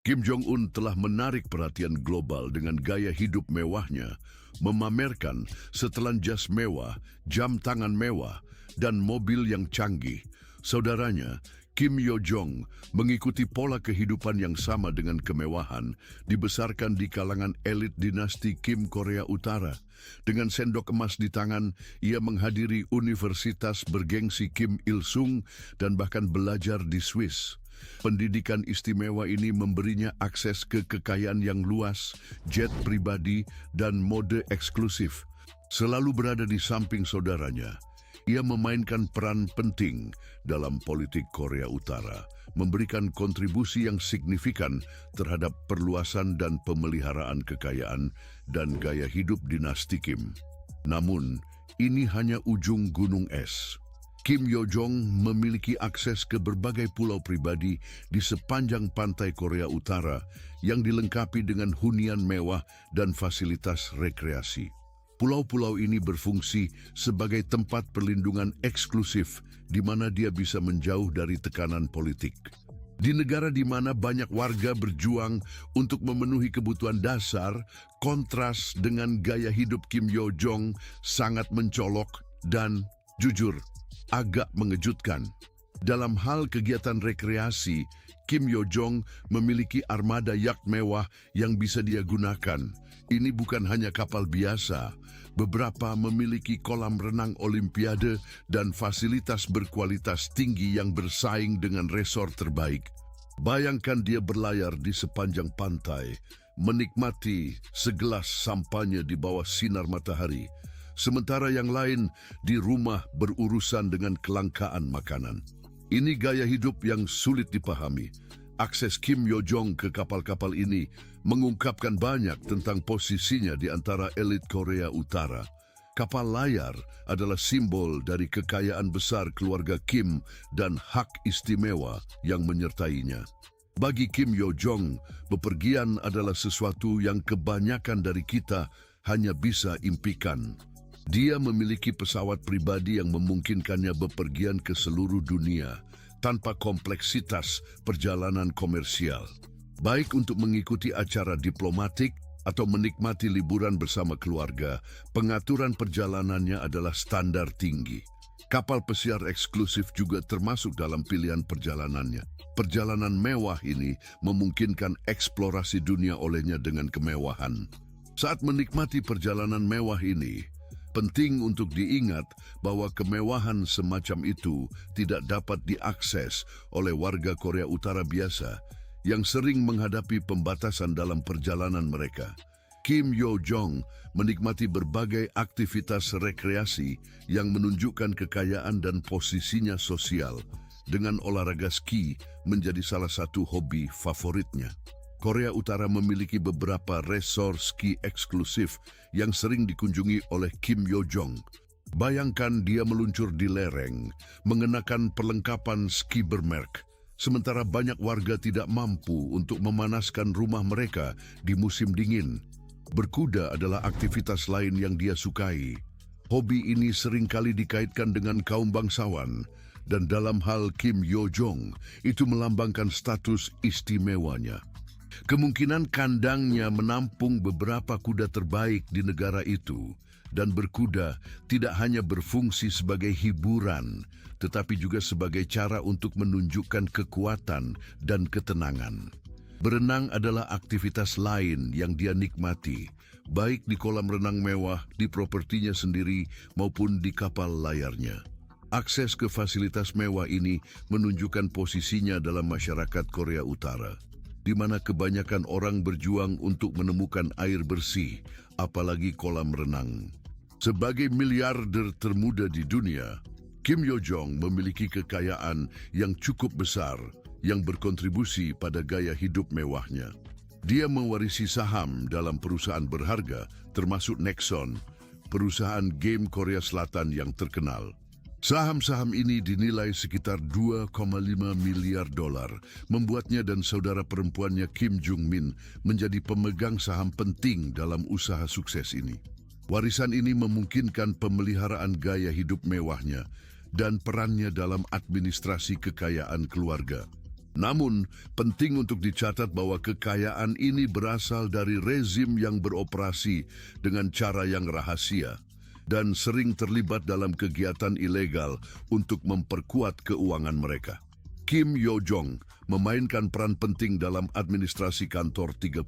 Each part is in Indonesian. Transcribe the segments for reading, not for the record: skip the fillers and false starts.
Kim Jong-un telah menarik perhatian global dengan gaya hidup mewahnya, memamerkan setelan jas mewah, jam tangan mewah, dan mobil yang canggih. Saudaranya, Kim Yo Jong, mengikuti pola kehidupan yang sama dengan kemewahan, dibesarkan di kalangan elit dinasti Kim Korea Utara. Dengan sendok emas di tangan, ia menghadiri universitas bergengsi Kim Il-sung dan bahkan belajar di Swiss. Pendidikan istimewa ini memberinya akses ke kekayaan yang luas, jet pribadi, dan mode eksklusif. Selalu berada di samping saudaranya, ia memainkan peran penting dalam politik Korea Utara, memberikan kontribusi yang signifikan terhadap perluasan dan pemeliharaan kekayaan dan gaya hidup dinasti Kim. Namun, ini hanya ujung gunung es. Kim Yo Jong memiliki akses ke berbagai pulau pribadi di sepanjang pantai Korea Utara yang dilengkapi dengan hunian mewah dan fasilitas rekreasi. Pulau-pulau ini berfungsi sebagai tempat perlindungan eksklusif di mana dia bisa menjauh dari tekanan politik. Di negara di mana banyak warga berjuang untuk memenuhi kebutuhan dasar, kontras dengan gaya hidup Kim Yo Jong sangat mencolok dan, jujur, agak mengejutkan. Dalam hal kegiatan rekreasi, Kim Yo Jong memiliki armada yacht mewah yang bisa dia gunakan. Ini bukan hanya kapal biasa. Beberapa memiliki kolam renang olimpiade dan fasilitas berkualitas tinggi yang bersaing dengan resort terbaik. Bayangkan dia berlayar di sepanjang pantai, menikmati segelas sampanya di bawah sinar matahari, sementara yang lain di rumah berurusan dengan kelangkaan makanan. Ini gaya hidup yang sulit dipahami. Akses Kim Yo Jong ke kapal-kapal ini mengungkapkan banyak tentang posisinya di antara elit Korea Utara. Kapal layar adalah simbol dari kekayaan besar keluarga Kim dan hak istimewa yang menyertainya. Bagi Kim Yo Jong, bepergian adalah sesuatu yang kebanyakan dari kita hanya bisa impikan. Dia memiliki pesawat pribadi yang memungkinkannya bepergian ke seluruh dunia tanpa kompleksitas perjalanan komersial. Baik untuk mengikuti acara diplomatik atau menikmati liburan bersama keluarga, pengaturan perjalanannya adalah standar tinggi. Kapal pesiar eksklusif juga termasuk dalam pilihan perjalanannya. Perjalanan mewah ini memungkinkan eksplorasi dunia olehnya dengan kemewahan. Saat menikmati perjalanan mewah ini, penting untuk diingat bahwa kemewahan semacam itu tidak dapat diakses oleh warga Korea Utara biasa yang sering menghadapi pembatasan dalam perjalanan mereka. Kim Yo Jong menikmati berbagai aktivitas rekreasi yang menunjukkan kekayaan dan posisinya sosial, dengan olahraga ski menjadi salah satu hobi favoritnya. Korea Utara memiliki beberapa resort ski eksklusif yang sering dikunjungi oleh Kim Yo Jong. Bayangkan dia meluncur di lereng, mengenakan perlengkapan ski bermerek, sementara banyak warga tidak mampu untuk memanaskan rumah mereka di musim dingin. Berkuda adalah aktivitas lain yang dia sukai. Hobi ini seringkali dikaitkan dengan kaum bangsawan, dan dalam hal Kim Yo Jong, itu melambangkan status istimewanya. Kemungkinan kandangnya menampung beberapa kuda terbaik di negara itu, dan berkuda tidak hanya berfungsi sebagai hiburan, tetapi juga sebagai cara untuk menunjukkan kekuatan dan ketenangan. Berenang adalah aktivitas lain yang dia nikmati, baik di kolam renang mewah di propertinya sendiri maupun di kapal layarnya. Akses ke fasilitas mewah ini menunjukkan posisinya dalam masyarakat Korea Utara, di mana kebanyakan orang berjuang untuk menemukan air bersih, apalagi kolam renang. Sebagai miliarder termuda di dunia, Kim Yo Jong memiliki kekayaan yang cukup besar yang berkontribusi pada gaya hidup mewahnya. Dia mewarisi saham dalam perusahaan berharga, termasuk Nexon, perusahaan game Korea Selatan yang terkenal. Saham-saham ini dinilai sekitar 2,5 miliar dolar, membuatnya dan saudara perempuannya Kim Jong Min menjadi pemegang saham penting dalam usaha sukses ini. Warisan ini memungkinkan pemeliharaan gaya hidup mewahnya dan perannya dalam administrasi kekayaan keluarga. Namun, penting untuk dicatat bahwa kekayaan ini berasal dari rezim yang beroperasi dengan cara yang rahasia dan sering terlibat dalam kegiatan ilegal untuk memperkuat keuangan mereka. Kim Yo Jong memainkan peran penting dalam administrasi Kantor 39,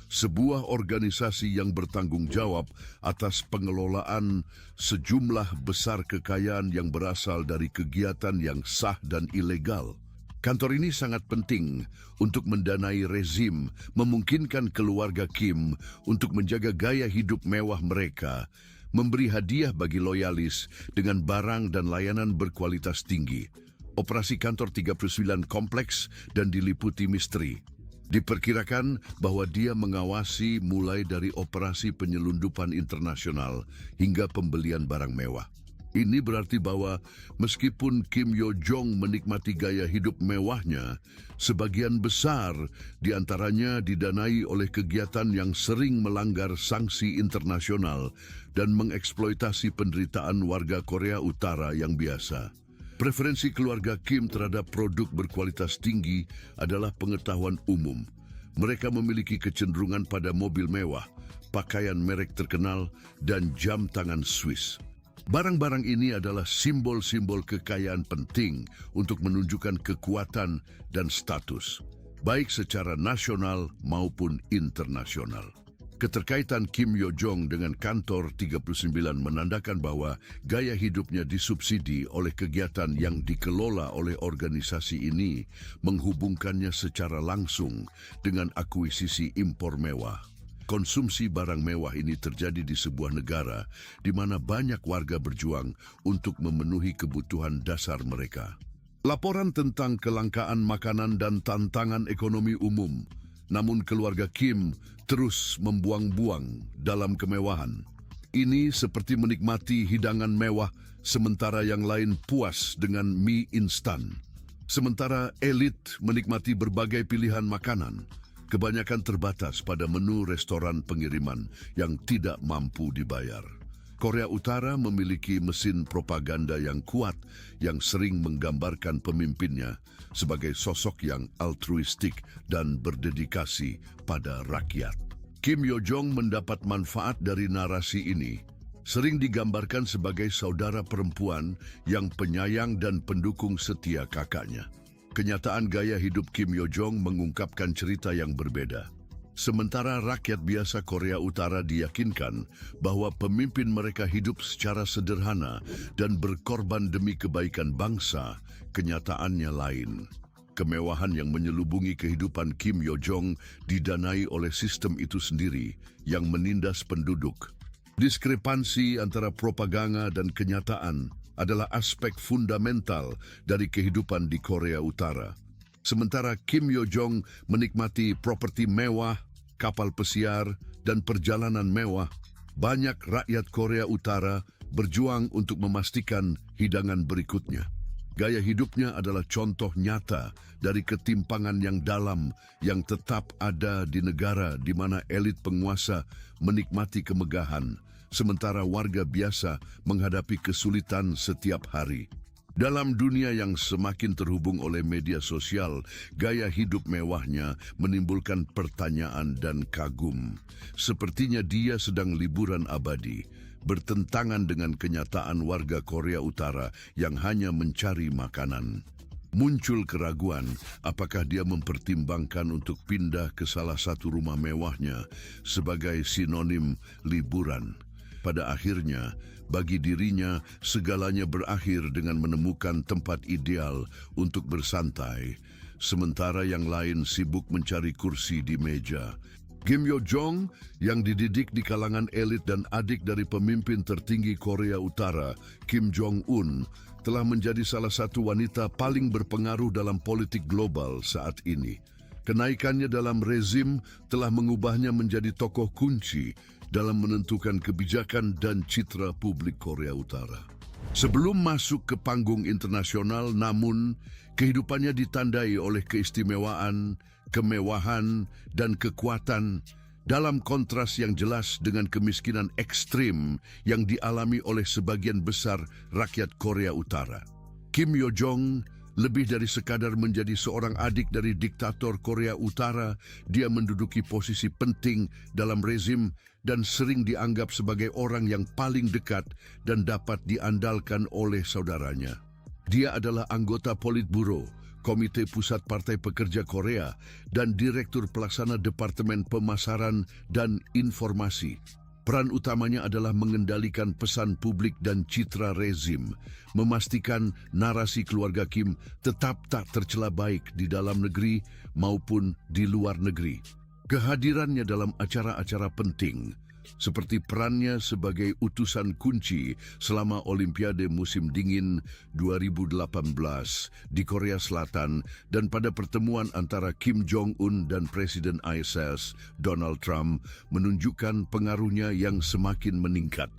sebuah organisasi yang bertanggung jawab atas pengelolaan sejumlah besar kekayaan yang berasal dari kegiatan yang sah dan ilegal. Kantor ini sangat penting untuk mendanai rezim, memungkinkan keluarga Kim untuk menjaga gaya hidup mewah mereka, memberi hadiah bagi loyalis dengan barang dan layanan berkualitas tinggi. Operasi Kantor 39 kompleks dan diliputi misteri. Diperkirakan bahwa dia mengawasi mulai dari operasi penyelundupan internasional hingga pembelian barang mewah. Ini berarti bahwa meskipun Kim Yo Jong menikmati gaya hidup mewahnya, sebagian besar diantaranya didanai oleh kegiatan yang sering melanggar sanksi internasional dan mengeksploitasi penderitaan warga Korea Utara yang biasa. Preferensi keluarga Kim terhadap produk berkualitas tinggi adalah pengetahuan umum. Mereka memiliki kecenderungan pada mobil mewah, pakaian merek terkenal, dan jam tangan Swiss. Barang-barang ini adalah simbol-simbol kekayaan penting untuk menunjukkan kekuatan dan status, baik secara nasional maupun internasional. Keterkaitan Kim Yo Jong dengan Kantor 39 menandakan bahwa gaya hidupnya disubsidi oleh kegiatan yang dikelola oleh organisasi ini, menghubungkannya secara langsung dengan akuisisi impor mewah. Konsumsi barang mewah ini terjadi di sebuah negara di mana banyak warga berjuang untuk memenuhi kebutuhan dasar mereka. Laporan tentang kelangkaan makanan dan tantangan ekonomi umum, namun keluarga Kim terus membuang-buang dalam kemewahan. Ini seperti menikmati hidangan mewah sementara yang lain puas dengan mie instan. Sementara elit menikmati berbagai pilihan makanan, kebanyakan terbatas pada menu restoran pengiriman yang tidak mampu dibayar. Korea Utara memiliki mesin propaganda yang kuat yang sering menggambarkan pemimpinnya sebagai sosok yang altruistik dan berdedikasi pada rakyat. Kim Yo Jong mendapat manfaat dari narasi ini, sering digambarkan sebagai saudara perempuan yang penyayang dan pendukung setia kakaknya. Kenyataan gaya hidup Kim Yo Jong mengungkapkan cerita yang berbeda. Sementara rakyat biasa Korea Utara diyakinkan bahwa pemimpin mereka hidup secara sederhana dan berkorban demi kebaikan bangsa, kenyataannya lain. Kemewahan yang menyelubungi kehidupan Kim Yo Jong didanai oleh sistem itu sendiri yang menindas penduduk. Diskrepansi antara propaganda dan kenyataan adalah aspek fundamental dari kehidupan di Korea Utara. Sementara Kim Yo Jong menikmati properti mewah, kapal pesiar, dan perjalanan mewah, banyak rakyat Korea Utara berjuang untuk memastikan hidangan berikutnya. Gaya hidupnya adalah contoh nyata dari ketimpangan yang dalam yang tetap ada di negara di mana elit penguasa menikmati kemegahan, sementara warga biasa menghadapi kesulitan setiap hari. Dalam dunia yang semakin terhubung oleh media sosial, gaya hidup mewahnya menimbulkan pertanyaan dan kagum. Sepertinya dia sedang liburan abadi, bertentangan dengan kenyataan warga Korea Utara yang hanya mencari makanan. Muncul keraguan apakah dia mempertimbangkan untuk pindah ke salah satu rumah mewahnya sebagai sinonim liburan. Pada akhirnya, bagi dirinya, segalanya berakhir dengan menemukan tempat ideal untuk bersantai, sementara yang lain sibuk mencari kursi di meja. Kim Yo Jong, yang dididik di kalangan elit dan adik dari pemimpin tertinggi Korea Utara, Kim Jong-un, telah menjadi salah satu wanita paling berpengaruh dalam politik global saat ini. Kenaikannya dalam rezim telah mengubahnya menjadi tokoh kunci dalam menentukan kebijakan dan citra publik Korea Utara. Sebelum masuk ke panggung internasional, namun kehidupannya ditandai oleh keistimewaan, kemewahan, dan kekuatan dalam kontras yang jelas dengan kemiskinan ekstrim yang dialami oleh sebagian besar rakyat Korea Utara. Kim Yo Jong Lebih dari sekadar menjadi seorang adik dari diktator Korea Utara, dia menduduki posisi penting dalam rezim dan sering dianggap sebagai orang yang paling dekat dan dapat diandalkan oleh saudaranya. Dia adalah anggota Politburo, Komite Pusat Partai Pekerja Korea, dan Direktur Pelaksana Departemen Pemasaran dan Informasi. Peran utamanya adalah mengendalikan pesan publik dan citra rezim, memastikan narasi keluarga Kim tetap tak tercela baik di dalam negeri maupun di luar negeri. Kehadirannya dalam acara-acara penting, seperti perannya sebagai utusan kunci selama Olimpiade Musim Dingin 2018 di Korea Selatan dan pada pertemuan antara Kim Jong-un dan Presiden ISS Donald Trump menunjukkan pengaruhnya yang semakin meningkat.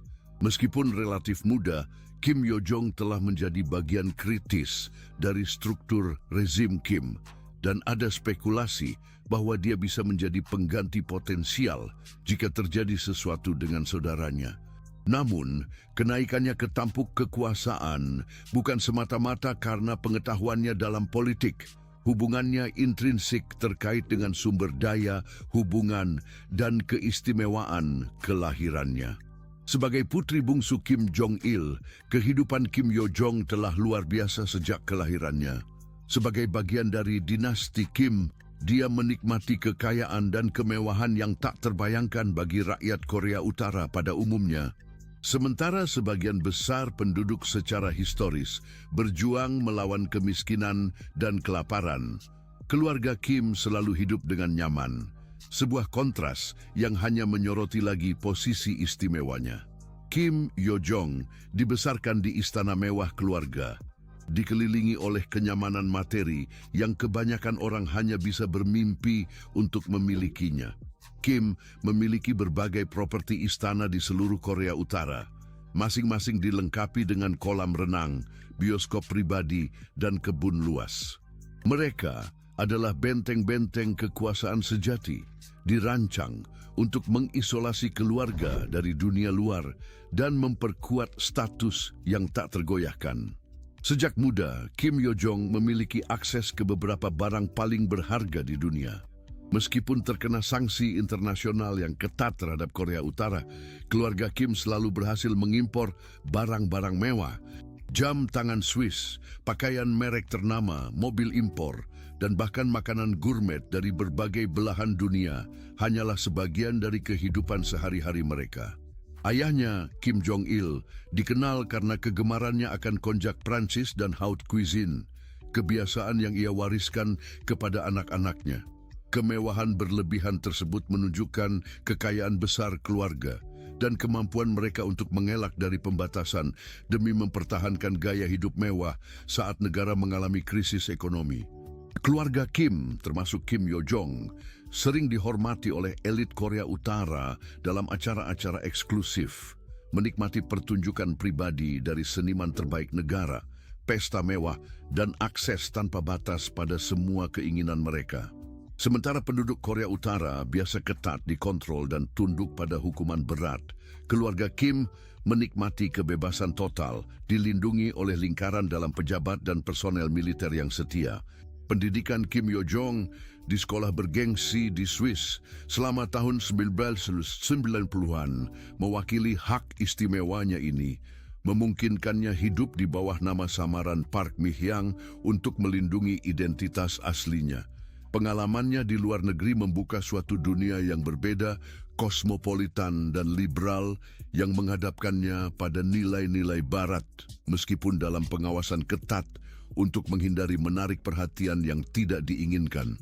Meskipun relatif muda, Kim Yo Jong telah menjadi bagian kritis dari struktur rezim Kim dan ada spekulasi bahwa dia bisa menjadi pengganti potensial jika terjadi sesuatu dengan saudaranya. Namun, kenaikannya ke tampuk kekuasaan bukan semata-mata karena pengetahuannya dalam politik. Hubungannya intrinsik terkait dengan sumber daya, hubungan, dan keistimewaan kelahirannya. Sebagai putri bungsu Kim Jong-il, kehidupan Kim Yo Jong telah luar biasa sejak kelahirannya. Sebagai bagian dari dinasti Kim, dia menikmati kekayaan dan kemewahan yang tak terbayangkan bagi rakyat Korea Utara pada umumnya. Sementara sebagian besar penduduk secara historis berjuang melawan kemiskinan dan kelaparan, keluarga Kim selalu hidup dengan nyaman. Sebuah kontras yang hanya menyoroti lagi posisi istimewanya. Kim Yo Jong dibesarkan di istana mewah keluarga, dikelilingi oleh kenyamanan materi yang kebanyakan orang hanya bisa bermimpi untuk memilikinya. Kim memiliki berbagai properti istana di seluruh Korea Utara, masing-masing dilengkapi dengan kolam renang, bioskop pribadi, dan kebun luas. Mereka adalah benteng-benteng kekuasaan sejati, dirancang untuk mengisolasi keluarga dari dunia luar dan memperkuat status yang tak tergoyahkan. Sejak muda, Kim Yo Jong memiliki akses ke beberapa barang paling berharga di dunia. Meskipun terkena sanksi internasional yang ketat terhadap Korea Utara, keluarga Kim selalu berhasil mengimpor barang-barang mewah, jam tangan Swiss, pakaian merek ternama, mobil impor, dan bahkan makanan gourmet dari berbagai belahan dunia hanyalah sebagian dari kehidupan sehari-hari mereka. Ayahnya, Kim Jong-il, dikenal karena kegemarannya akan konjak Prancis dan haute cuisine, kebiasaan yang ia wariskan kepada anak-anaknya. Kemewahan berlebihan tersebut menunjukkan kekayaan besar keluarga dan kemampuan mereka untuk mengelak dari pembatasan demi mempertahankan gaya hidup mewah saat negara mengalami krisis ekonomi. Keluarga Kim, termasuk Kim Yo Jong, sering dihormati oleh elit Korea Utara dalam acara-acara eksklusif, menikmati pertunjukan pribadi dari seniman terbaik negara, pesta mewah, dan akses tanpa batas pada semua keinginan mereka. Sementara penduduk Korea Utara biasa ketat dikontrol dan tunduk pada hukuman berat, keluarga Kim menikmati kebebasan total, dilindungi oleh lingkaran dalam pejabat dan personel militer yang setia. Pendidikan Kim Yo Jong di sekolah bergengsi di Swiss selama tahun 1990-an mewakili hak istimewanya ini, memungkinkannya hidup di bawah nama samaran Park Mi-hyang untuk melindungi identitas aslinya. Pengalamannya di luar negeri membuka suatu dunia yang berbeda, kosmopolitan dan liberal yang menghadapkannya pada nilai-nilai barat meskipun dalam pengawasan ketat untuk menghindari menarik perhatian yang tidak diinginkan.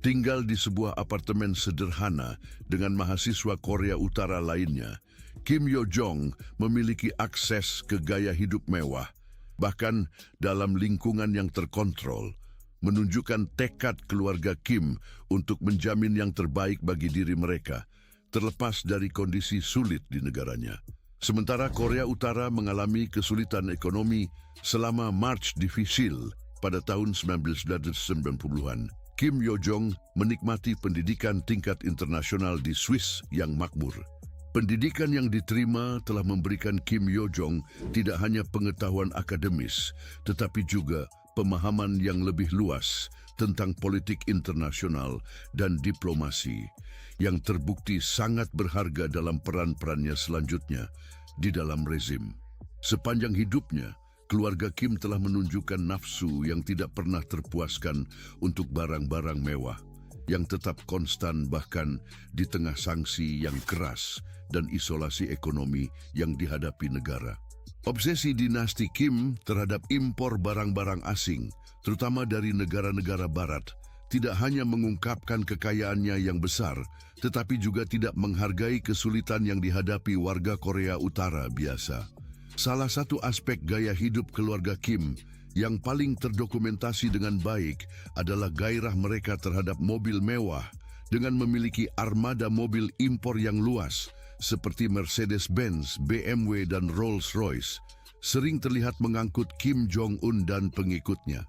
Tinggal di sebuah apartemen sederhana dengan mahasiswa Korea Utara lainnya, Kim Yo Jong memiliki akses ke gaya hidup mewah, bahkan dalam lingkungan yang terkontrol, menunjukkan tekad keluarga Kim untuk menjamin yang terbaik bagi diri mereka, terlepas dari kondisi sulit di negaranya. Sementara Korea Utara mengalami kesulitan ekonomi selama March Divisil pada tahun 1990-an, Kim Yo Jong menikmati pendidikan tingkat internasional di Swiss yang makmur. Pendidikan yang diterima telah memberikan Kim Yo Jong tidak hanya pengetahuan akademis, tetapi juga pemahaman yang lebih luas tentang politik internasional dan diplomasi yang terbukti sangat berharga dalam peran-perannya selanjutnya di dalam rezim. Sepanjang hidupnya, keluarga Kim telah menunjukkan nafsu yang tidak pernah terpuaskan untuk barang-barang mewah, yang tetap konstan bahkan di tengah sanksi yang keras dan isolasi ekonomi yang dihadapi negara. Obsesi dinasti Kim terhadap impor barang-barang asing, terutama dari negara-negara barat, tidak hanya mengungkapkan kekayaannya yang besar, tetapi juga tidak menghargai kesulitan yang dihadapi warga Korea Utara biasa. Salah satu aspek gaya hidup keluarga Kim yang paling terdokumentasi dengan baik adalah gairah mereka terhadap mobil mewah dengan memiliki armada mobil impor yang luas seperti Mercedes-Benz, BMW, dan Rolls-Royce, sering terlihat mengangkut Kim Jong-un dan pengikutnya.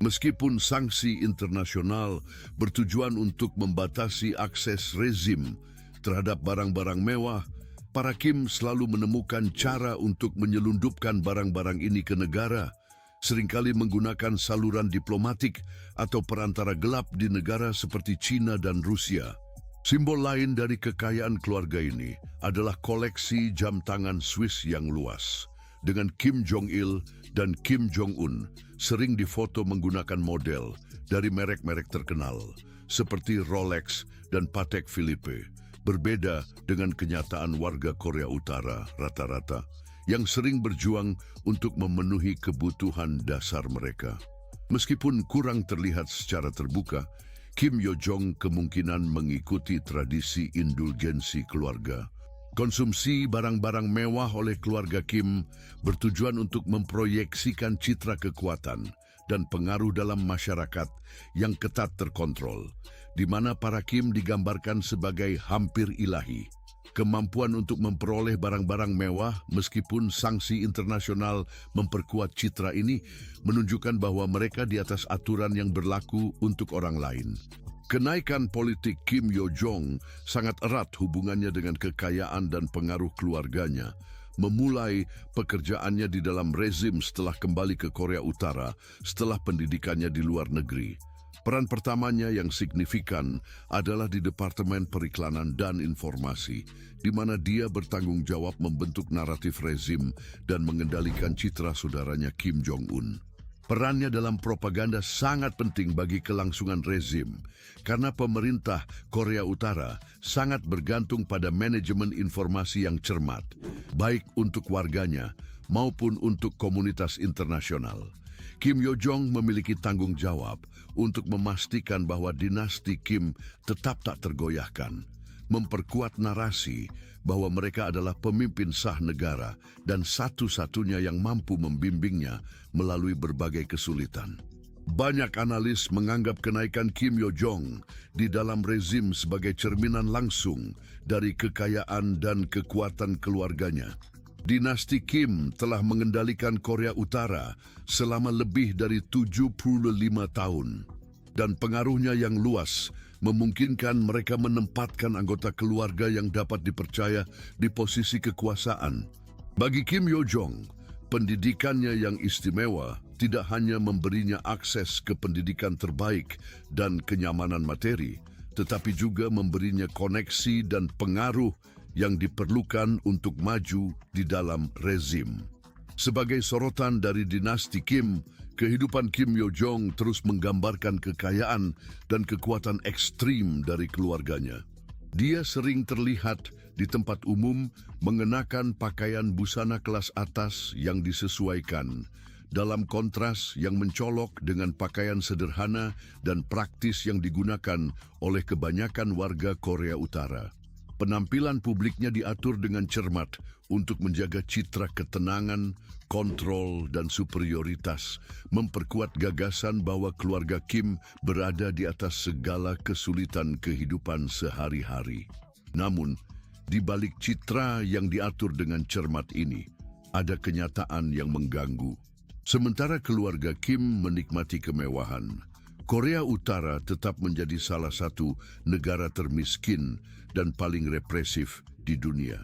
Meskipun sanksi internasional bertujuan untuk membatasi akses rezim terhadap barang-barang mewah, para Kim selalu menemukan cara untuk menyelundupkan barang-barang ini ke negara, seringkali menggunakan saluran diplomatik atau perantara gelap di negara seperti China dan Rusia. Simbol lain dari kekayaan keluarga ini adalah koleksi jam tangan Swiss yang luas, dengan Kim Jong-il dan Kim Jong-un sering difoto menggunakan model dari merek-merek terkenal seperti Rolex dan Patek Philippe, berbeda dengan kenyataan warga Korea Utara rata-rata yang sering berjuang untuk memenuhi kebutuhan dasar mereka. Meskipun kurang terlihat secara terbuka, Kim Yo Jong kemungkinan mengikuti tradisi indulgensi keluarga. Konsumsi barang-barang mewah oleh keluarga Kim bertujuan untuk memproyeksikan citra kekuatan dan pengaruh dalam masyarakat yang ketat terkontrol, di mana para Kim digambarkan sebagai hampir ilahi. Kemampuan untuk memperoleh barang-barang mewah meskipun sanksi internasional memperkuat citra ini menunjukkan bahwa mereka di atas aturan yang berlaku untuk orang lain. Kenaikan politik Kim Yo Jong sangat erat hubungannya dengan kekayaan dan pengaruh keluarganya, memulai pekerjaannya di dalam rezim setelah kembali ke Korea Utara setelah pendidikannya di luar negeri. Peran pertamanya yang signifikan adalah di Departemen Periklanan dan Informasi, di mana dia bertanggung jawab membentuk naratif rezim dan mengendalikan citra saudaranya Kim Jong-un. Perannya dalam propaganda sangat penting bagi kelangsungan rezim, karena pemerintah Korea Utara sangat bergantung pada manajemen informasi yang cermat, baik untuk warganya maupun untuk komunitas internasional. Kim Yo Jong memiliki tanggung jawab untuk memastikan bahwa dinasti Kim tetap tak tergoyahkan, memperkuat narasi bahwa mereka adalah pemimpin sah negara dan satu-satunya yang mampu membimbingnya melalui berbagai kesulitan. Banyak analis menganggap kenaikan Kim Yo Jong di dalam rezim sebagai cerminan langsung dari kekayaan dan kekuatan keluarganya. Dinasti Kim telah mengendalikan Korea Utara selama lebih dari 75 tahun, dan pengaruhnya yang luas memungkinkan mereka menempatkan anggota keluarga yang dapat dipercaya di posisi kekuasaan. Bagi Kim Yo Jong, pendidikannya yang istimewa tidak hanya memberinya akses ke pendidikan terbaik dan kenyamanan materi, tetapi juga memberinya koneksi dan pengaruh yang diperlukan untuk maju di dalam rezim. Sebagai sorotan dari dinasti Kim, kehidupan Kim Yo Jong terus menggambarkan kekayaan dan kekuatan ekstrim dari keluarganya. Dia sering terlihat di tempat umum mengenakan pakaian busana kelas atas yang disesuaikan, dalam kontras yang mencolok dengan pakaian sederhana dan praktis yang digunakan oleh kebanyakan warga Korea Utara. Penampilan publiknya diatur dengan cermat untuk menjaga citra ketenangan, kontrol, dan superioritas, memperkuat gagasan bahwa keluarga Kim berada di atas segala kesulitan kehidupan sehari-hari. Namun, di balik citra yang diatur dengan cermat ini, ada kenyataan yang mengganggu. Sementara keluarga Kim menikmati kemewahan, Korea Utara tetap menjadi salah satu negara termiskin dan paling represif di dunia.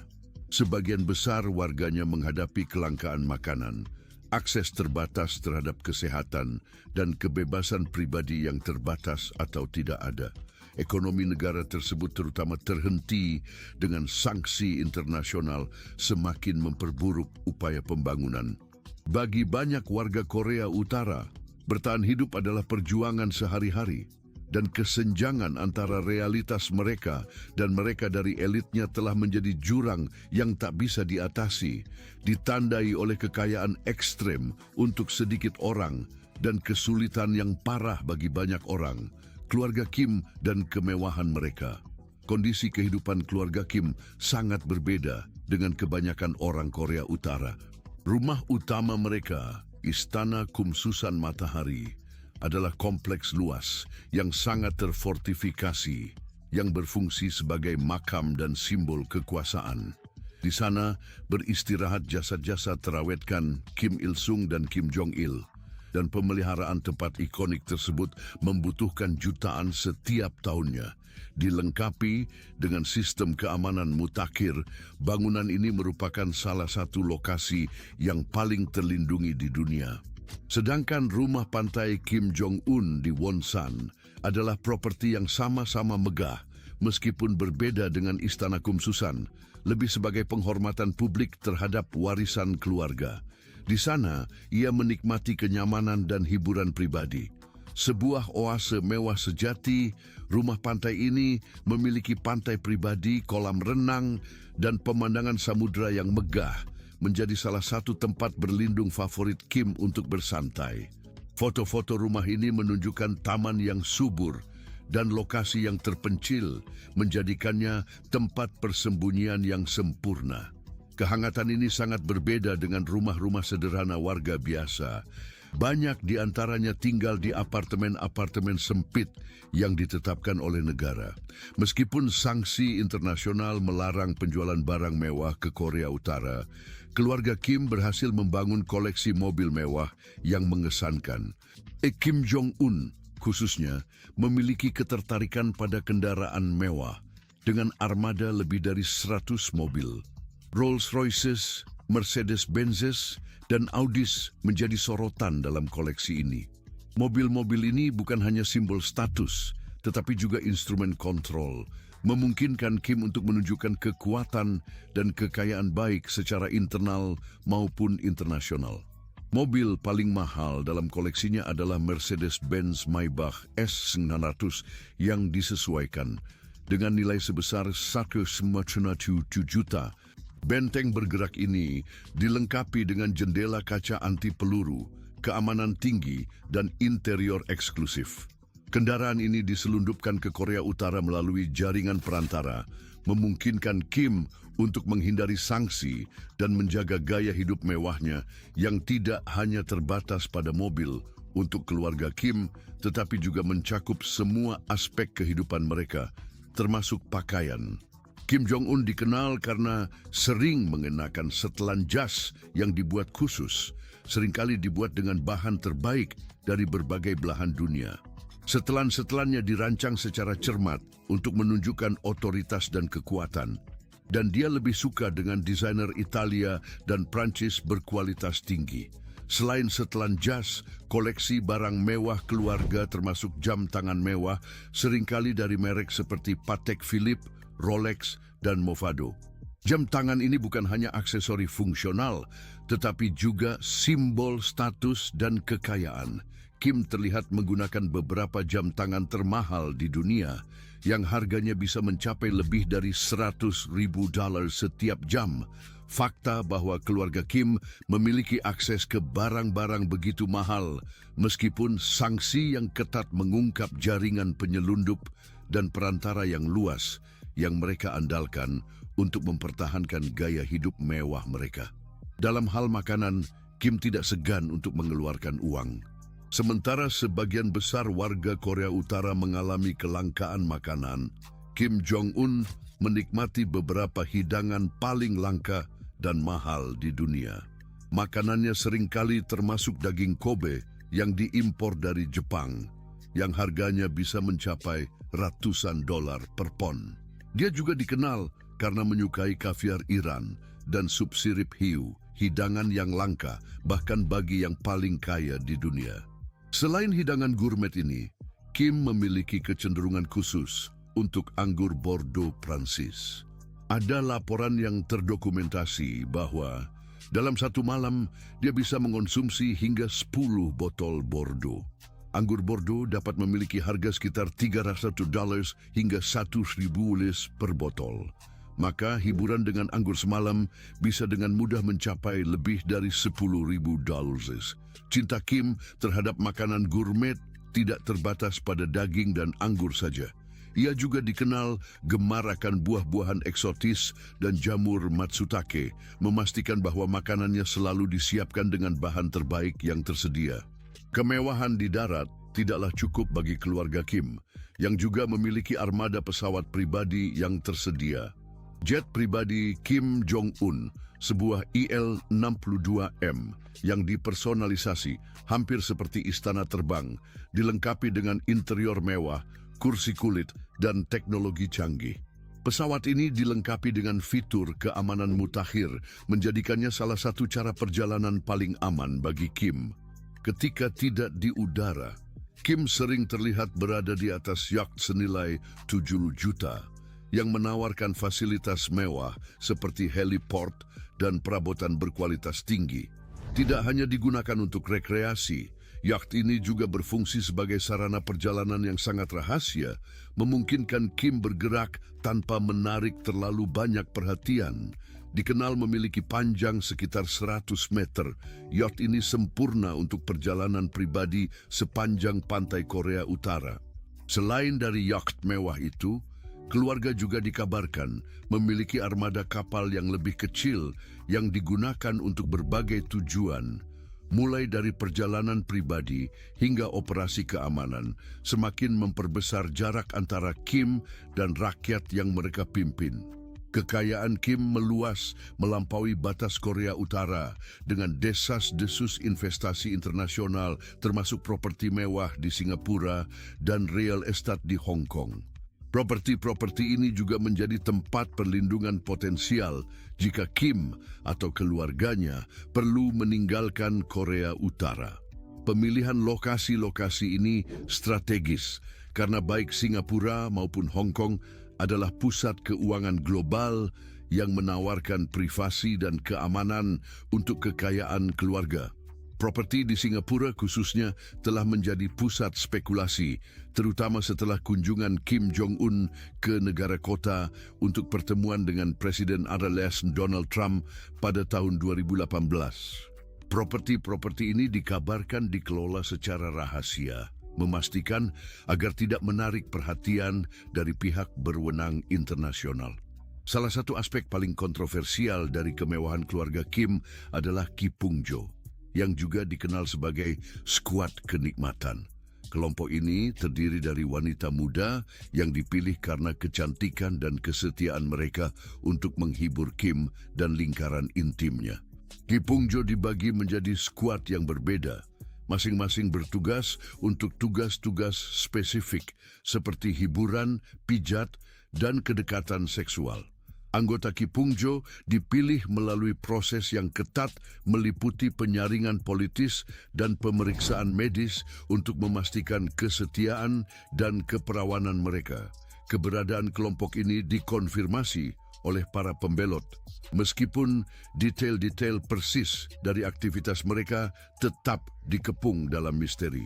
Sebagian besar warganya menghadapi kelangkaan makanan, akses terbatas terhadap kesehatan, dan kebebasan pribadi yang terbatas atau tidak ada. Ekonomi negara tersebut terutama terhenti dengan sanksi internasional semakin memperburuk upaya pembangunan. Bagi banyak warga Korea Utara, bertahan hidup adalah perjuangan sehari-hari, dan kesenjangan antara realitas mereka dan mereka dari elitnya telah menjadi jurang yang tak bisa diatasi, ditandai oleh kekayaan ekstrem untuk sedikit orang dan kesulitan yang parah bagi banyak orang. Keluarga Kim dan kemewahan mereka. Kondisi kehidupan keluarga Kim sangat berbeda dengan kebanyakan orang Korea Utara. Rumah utama mereka, Istana Kumsusan Matahari, adalah kompleks luas yang sangat terfortifikasi, yang berfungsi sebagai makam dan simbol kekuasaan. Di sana beristirahat jasad-jasad terawetkan Kim Il-sung dan Kim Jong-il. Dan pemeliharaan tempat ikonik tersebut membutuhkan jutaan setiap tahunnya. Dilengkapi dengan sistem keamanan mutakhir, bangunan ini merupakan salah satu lokasi yang paling terlindungi di dunia. Sedangkan rumah pantai Kim Jong-un di Wonsan adalah properti yang sama-sama megah, meskipun berbeda dengan Istana Kumsusan, lebih sebagai penghormatan publik terhadap warisan keluarga. Di sana, ia menikmati kenyamanan dan hiburan pribadi. Sebuah oase mewah sejati, rumah pantai ini memiliki pantai pribadi, kolam renang, dan pemandangan samudera yang megah, menjadi salah satu tempat berlindung favorit Kim untuk bersantai. Foto-foto rumah ini menunjukkan taman yang subur dan lokasi yang terpencil, menjadikannya tempat persembunyian yang sempurna. Kehangatan ini sangat berbeda dengan rumah-rumah sederhana warga biasa. Banyak di antaranya tinggal di apartemen-apartemen sempit yang ditetapkan oleh negara. Meskipun sanksi internasional melarang penjualan barang mewah ke Korea Utara, keluarga Kim berhasil membangun koleksi mobil mewah yang mengesankan. Kim Jong-un khususnya memiliki ketertarikan pada kendaraan mewah dengan armada lebih dari 100 mobil. Rolls-Royces, Mercedes-Benzes, dan Audis menjadi sorotan dalam koleksi ini. Mobil-mobil ini bukan hanya simbol status, tetapi juga instrumen kontrol, memungkinkan Kim untuk menunjukkan kekuatan dan kekayaan baik secara internal maupun internasional. Mobil paling mahal dalam koleksinya adalah Mercedes-Benz Maybach S900 yang disesuaikan dengan nilai sebesar 1,7 juta. Benteng bergerak ini dilengkapi dengan jendela kaca anti peluru, keamanan tinggi, dan interior eksklusif. Kendaraan ini diselundupkan ke Korea Utara melalui jaringan perantara, memungkinkan Kim untuk menghindari sanksi dan menjaga gaya hidup mewahnya yang tidak hanya terbatas pada mobil untuk keluarga Kim, tetapi juga mencakup semua aspek kehidupan mereka, termasuk pakaian. Kim Jong-un dikenal karena sering mengenakan setelan jas yang dibuat khusus, seringkali dibuat dengan bahan terbaik dari berbagai belahan dunia. Setelan-setelannya dirancang secara cermat untuk menunjukkan otoritas dan kekuatan, dan dia lebih suka dengan desainer Italia dan Prancis berkualitas tinggi. Selain setelan jas, koleksi barang mewah keluarga termasuk jam tangan mewah seringkali dari merek seperti Patek Philippe, Rolex, dan Movado. Jam tangan ini bukan hanya aksesori fungsional, tetapi juga simbol status dan kekayaan. Kim terlihat menggunakan beberapa jam tangan termahal di dunia yang harganya bisa mencapai lebih dari $100,000 setiap jam. Fakta bahwa keluarga Kim memiliki akses ke barang-barang begitu mahal, meskipun sanksi yang ketat mengungkap jaringan penyelundup dan perantara yang luas yang mereka andalkan untuk mempertahankan gaya hidup mewah mereka. Dalam hal makanan, Kim tidak segan untuk mengeluarkan uang. Sementara sebagian besar warga Korea Utara mengalami kelangkaan makanan, Kim Jong-un menikmati beberapa hidangan paling langka dan mahal di dunia. Makanannya seringkali termasuk daging Kobe yang diimpor dari Jepang, yang harganya bisa mencapai ratusan dolar per pon. Dia juga dikenal karena menyukai kaviar Iran dan sup sirip hiu hidangan yang langka, bahkan bagi yang paling kaya di dunia. Selain hidangan gourmet ini, Kim memiliki kecenderungan khusus untuk anggur Bordeaux Prancis. Ada laporan yang terdokumentasi bahwa dalam satu malam dia bisa mengonsumsi hingga 10 botol Bordeaux. Anggur Bordeaux dapat memiliki harga sekitar $300 hingga $1,000 per botol. Maka hiburan dengan anggur semalam bisa dengan mudah mencapai lebih dari $10,000. Cinta Kim terhadap makanan gourmet tidak terbatas pada daging dan anggur saja. Ia juga dikenal gemar akan buah-buahan eksotis dan jamur matsutake, memastikan bahwa makanannya selalu disiapkan dengan bahan terbaik yang tersedia. Kemewahan di darat tidaklah cukup bagi keluarga Kim, yang juga memiliki armada pesawat pribadi yang tersedia. Jet pribadi Kim Jong-un, sebuah IL-62M yang dipersonalisasi hampir seperti istana terbang, dilengkapi dengan interior mewah, kursi kulit, dan teknologi canggih. Pesawat ini dilengkapi dengan fitur keamanan mutakhir, menjadikannya salah satu cara perjalanan paling aman bagi Kim. Ketika tidak di udara, Kim sering terlihat berada di atas yacht senilai 7 juta yang menawarkan fasilitas mewah seperti heliport dan perabotan berkualitas tinggi. Tidak hanya digunakan untuk rekreasi, yacht ini juga berfungsi sebagai sarana perjalanan yang sangat rahasia, memungkinkan Kim bergerak tanpa menarik terlalu banyak perhatian. Dikenal memiliki panjang sekitar 100 meter, yacht ini sempurna untuk perjalanan pribadi sepanjang pantai Korea Utara. Selain dari yacht mewah itu, keluarga juga dikabarkan memiliki armada kapal yang lebih kecil yang digunakan untuk berbagai tujuan. Mulai dari perjalanan pribadi hingga operasi keamanan, semakin memperbesar jarak antara Kim dan rakyat yang mereka pimpin. Kekayaan Kim meluas melampaui batas Korea Utara dengan desas-desus investasi internasional termasuk properti mewah di Singapura dan real estate di Hong Kong. Properti-properti ini juga menjadi tempat perlindungan potensial jika Kim atau keluarganya perlu meninggalkan Korea Utara. Pemilihan lokasi-lokasi ini strategis karena baik Singapura maupun Hong Kong adalah pusat keuangan global yang menawarkan privasi dan keamanan untuk kekayaan keluarga. Properti di Singapura khususnya telah menjadi pusat spekulasi, terutama setelah kunjungan Kim Jong-un ke negara kota untuk pertemuan dengan Presiden AS Donald Trump pada tahun 2018. Properti-properti ini dikabarkan dikelola secara rahasia, memastikan agar tidak menarik perhatian dari pihak berwenang internasional. Salah satu aspek paling kontroversial dari kemewahan keluarga Kim adalah Kipungjo, yang juga dikenal sebagai skuad kenikmatan. Kelompok ini terdiri dari wanita muda yang dipilih karena kecantikan dan kesetiaan mereka untuk menghibur Kim dan lingkaran intimnya. Kipungjo dibagi menjadi skuad yang berbeda, masing-masing bertugas untuk tugas-tugas spesifik seperti hiburan, pijat, dan kedekatan seksual. Anggota Kipungjo dipilih melalui proses yang ketat meliputi penyaringan politis dan pemeriksaan medis untuk memastikan kesetiaan dan keperawanan mereka. Keberadaan kelompok ini dikonfirmasi oleh para pembelot, meskipun detail-detail persis dari aktivitas mereka tetap dikepung dalam misteri.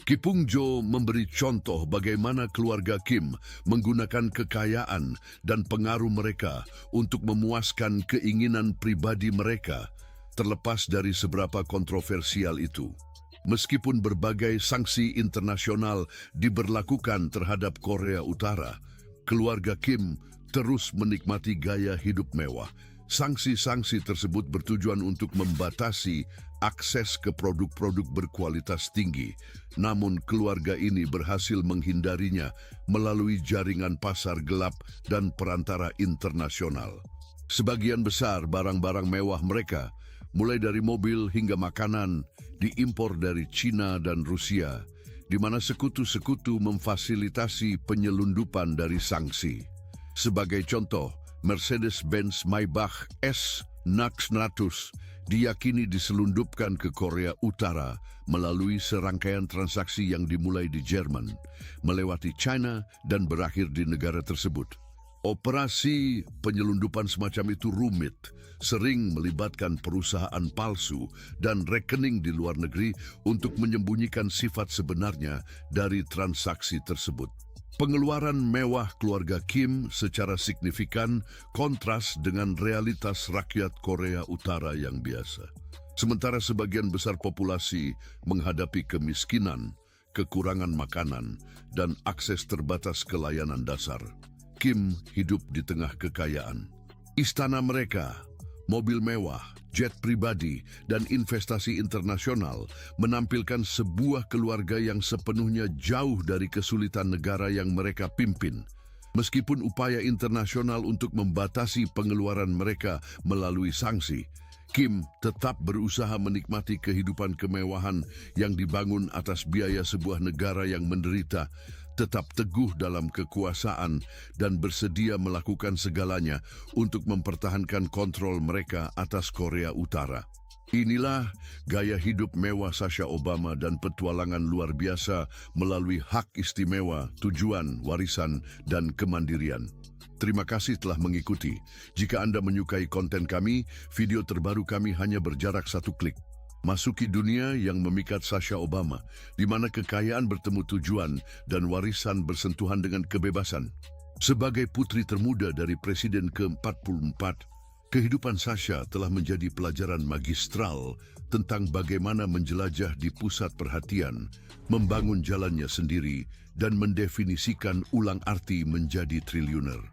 Kipungjo memberi contoh bagaimana keluarga Kim menggunakan kekayaan dan pengaruh mereka untuk memuaskan keinginan pribadi mereka, terlepas dari seberapa kontroversial itu. Meskipun berbagai sanksi internasional diberlakukan terhadap Korea Utara, keluarga Kim terus menikmati gaya hidup mewah. Sanksi-sanksi tersebut bertujuan untuk membatasi akses ke produk-produk berkualitas tinggi. Namun keluarga ini berhasil menghindarinya melalui jaringan pasar gelap dan perantara internasional. Sebagian besar barang-barang mewah mereka, mulai dari mobil hingga makanan, diimpor dari China dan Rusia, di mana sekutu-sekutu memfasilitasi penyelundupan dari sanksi. Sebagai contoh, Mercedes-Benz Maybach S600 diyakini diselundupkan ke Korea Utara melalui serangkaian transaksi yang dimulai di Jerman, melewati China dan berakhir di negara tersebut. Operasi penyelundupan semacam itu rumit, sering melibatkan perusahaan palsu dan rekening di luar negeri untuk menyembunyikan sifat sebenarnya dari transaksi tersebut. Pengeluaran mewah keluarga Kim secara signifikan kontras dengan realitas rakyat Korea Utara yang biasa. Sementara sebagian besar populasi menghadapi kemiskinan, kekurangan makanan, dan akses terbatas ke layanan dasar, Kim hidup di tengah kekayaan. Istana mereka, mobil mewah, jet pribadi, dan investasi internasional menampilkan sebuah keluarga yang sepenuhnya jauh dari kesulitan negara yang mereka pimpin. Meskipun upaya internasional untuk membatasi pengeluaran mereka melalui sanksi, Kim tetap berusaha menikmati kehidupan kemewahan yang dibangun atas biaya sebuah negara yang menderita, tetap teguh dalam kekuasaan dan bersedia melakukan segalanya untuk mempertahankan kontrol mereka atas Korea Utara. Inilah gaya hidup mewah Sasha Obama dan petualangan luar biasa melalui hak istimewa, tujuan, warisan, dan kemandirian. Terima kasih telah mengikuti. Jika Anda menyukai konten kami, video terbaru kami hanya berjarak 1 klik. Masuki dunia yang memikat Sasha Obama, di mana kekayaan bertemu tujuan dan warisan bersentuhan dengan kebebasan. Sebagai putri termuda dari Presiden ke-44, kehidupan Sasha telah menjadi pelajaran magistral tentang bagaimana menjelajah di pusat perhatian, membangun jalannya sendiri, dan mendefinisikan ulang arti menjadi triliuner.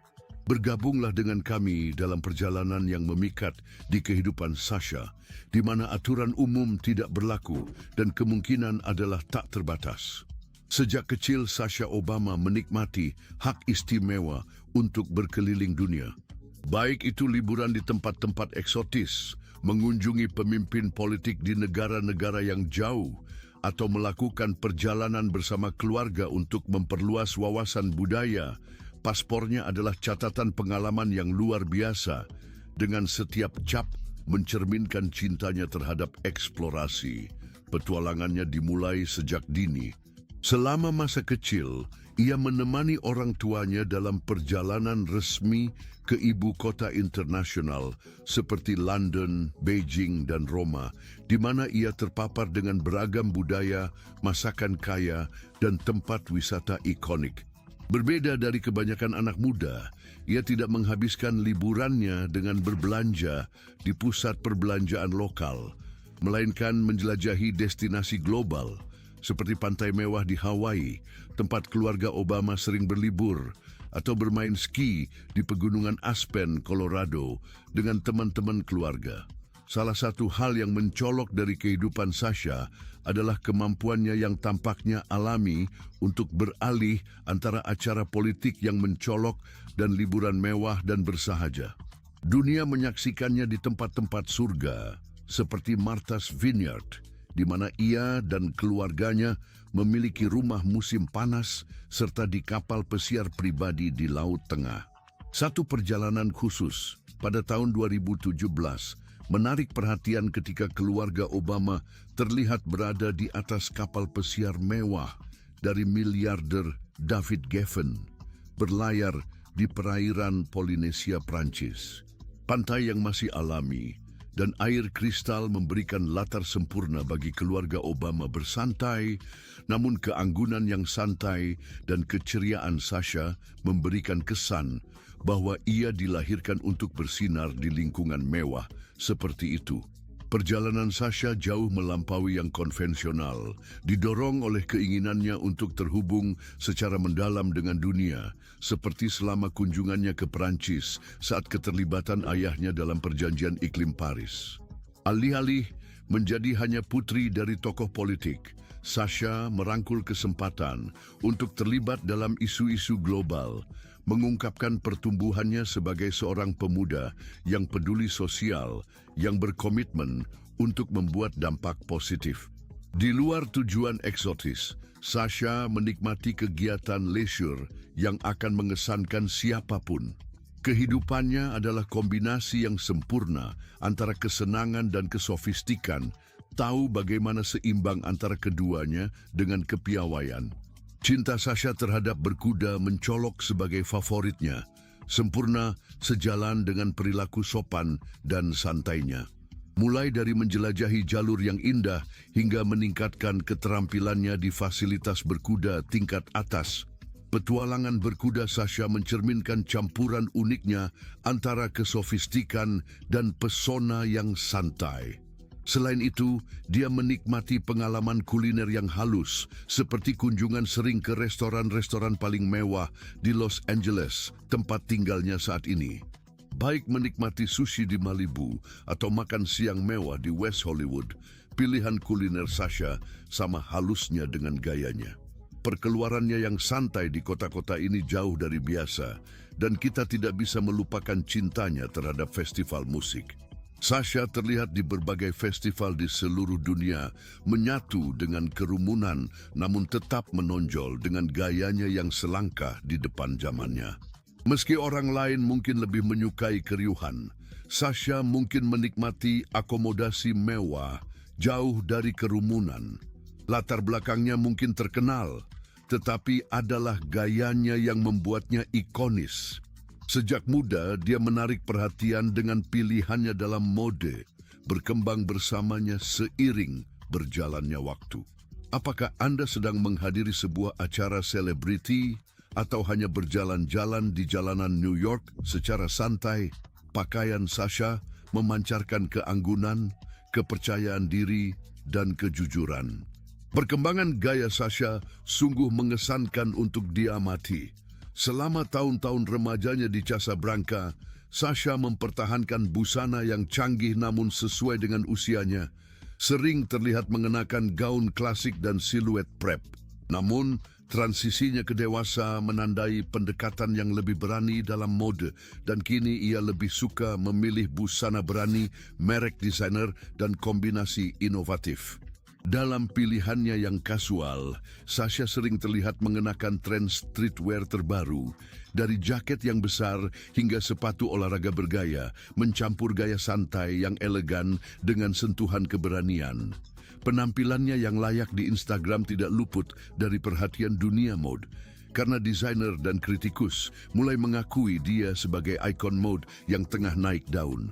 Bergabunglah dengan kami dalam perjalanan yang memikat di kehidupan Sasha, di mana aturan umum tidak berlaku dan kemungkinan adalah tak terbatas. Sejak kecil, Sasha Obama menikmati hak istimewa untuk berkeliling dunia. Baik itu liburan di tempat-tempat eksotis, mengunjungi pemimpin politik di negara-negara yang jauh, atau melakukan perjalanan bersama keluarga untuk memperluas wawasan budaya. Paspornya adalah catatan pengalaman yang luar biasa, dengan setiap cap mencerminkan cintanya terhadap eksplorasi. Petualangannya dimulai sejak dini. Selama masa kecil, ia menemani orang tuanya dalam perjalanan resmi ke ibu kota internasional seperti London, Beijing, dan Roma, di mana ia terpapar dengan beragam budaya, masakan kaya, dan tempat wisata ikonik. Berbeda dari kebanyakan anak muda, ia tidak menghabiskan liburannya dengan berbelanja di pusat perbelanjaan lokal, melainkan menjelajahi destinasi global seperti pantai mewah di Hawaii, tempat keluarga Obama sering berlibur, atau bermain ski di pegunungan Aspen, Colorado dengan teman-teman keluarga. Salah satu hal yang mencolok dari kehidupan Sasha adalah kemampuannya yang tampaknya alami untuk beralih antara acara politik yang mencolok dan liburan mewah dan bersahaja. Dunia menyaksikannya di tempat-tempat surga seperti Martha's Vineyard, di mana ia dan keluarganya memiliki rumah musim panas serta di kapal pesiar pribadi di Laut Tengah. Satu perjalanan khusus pada tahun 2017 menarik perhatian ketika keluarga Obama terlihat berada di atas kapal pesiar mewah dari miliarder David Geffen, berlayar di perairan Polinesia, Prancis. Pantai yang masih alami dan air kristal memberikan latar sempurna bagi keluarga Obama bersantai, namun keanggunan yang santai dan keceriaan Sasha memberikan kesan bahwa ia dilahirkan untuk bersinar di lingkungan mewah seperti itu. Perjalanan Sasha jauh melampaui yang konvensional, didorong oleh keinginannya untuk terhubung secara mendalam dengan dunia, seperti selama kunjungannya ke Perancis saat keterlibatan ayahnya dalam perjanjian iklim Paris. Alih-alih menjadi hanya putri dari tokoh politik, Sasha merangkul kesempatan untuk terlibat dalam isu-isu global, mengungkapkan pertumbuhannya sebagai seorang pemuda yang peduli sosial, yang berkomitmen untuk membuat dampak positif. Di luar tujuan eksotis, Sasha menikmati kegiatan leisure yang akan mengesankan siapapun. Kehidupannya adalah kombinasi yang sempurna antara kesenangan dan kesofistikan, tahu bagaimana seimbang antara keduanya dengan kepiawaian. Cinta Sasha terhadap berkuda mencolok sebagai favoritnya, sempurna sejalan dengan perilaku sopan dan santainya. Mulai dari menjelajahi jalur yang indah hingga meningkatkan keterampilannya di fasilitas berkuda tingkat atas, petualangan berkuda Sasha mencerminkan campuran uniknya antara kesofistikan dan pesona yang santai. Selain itu, dia menikmati pengalaman kuliner yang halus, seperti kunjungan sering ke restoran-restoran paling mewah di Los Angeles, tempat tinggalnya saat ini. Baik menikmati sushi di Malibu atau makan siang mewah di West Hollywood, pilihan kuliner Sasha sama halusnya dengan gayanya. Perkeluarannya yang santai di kota-kota ini jauh dari biasa, dan kita tidak bisa melupakan cintanya terhadap festival musik. Sasha terlihat di berbagai festival di seluruh dunia, menyatu dengan kerumunan namun tetap menonjol dengan gayanya yang selangkah di depan zamannya. Meski orang lain mungkin lebih menyukai keriuhan, Sasha mungkin menikmati akomodasi mewah jauh dari kerumunan. Latar belakangnya mungkin terkenal, tetapi adalah gayanya yang membuatnya ikonis. Sejak muda, dia menarik perhatian dengan pilihannya dalam mode, berkembang bersamanya seiring berjalannya waktu. Apakah Anda sedang menghadiri sebuah acara selebriti atau hanya berjalan-jalan di jalanan New York secara santai? Pakaian Sasha memancarkan keanggunan, kepercayaan diri, dan kejujuran. Perkembangan gaya Sasha sungguh mengesankan untuk diamati. Selama tahun-tahun remajanya di Casablanca, Sasha mempertahankan busana yang canggih namun sesuai dengan usianya. Sering terlihat mengenakan gaun klasik dan siluet prep. Namun, transisinya ke dewasa menandai pendekatan yang lebih berani dalam mode, dan kini ia lebih suka memilih busana berani, merek desainer, dan kombinasi inovatif. Dalam pilihannya yang kasual, Sasha sering terlihat mengenakan tren streetwear terbaru. Dari jaket yang besar hingga sepatu olahraga bergaya, mencampur gaya santai yang elegan dengan sentuhan keberanian. Penampilannya yang layak di Instagram tidak luput dari perhatian dunia mode, karena desainer dan kritikus mulai mengakui dia sebagai ikon mode yang tengah naik daun.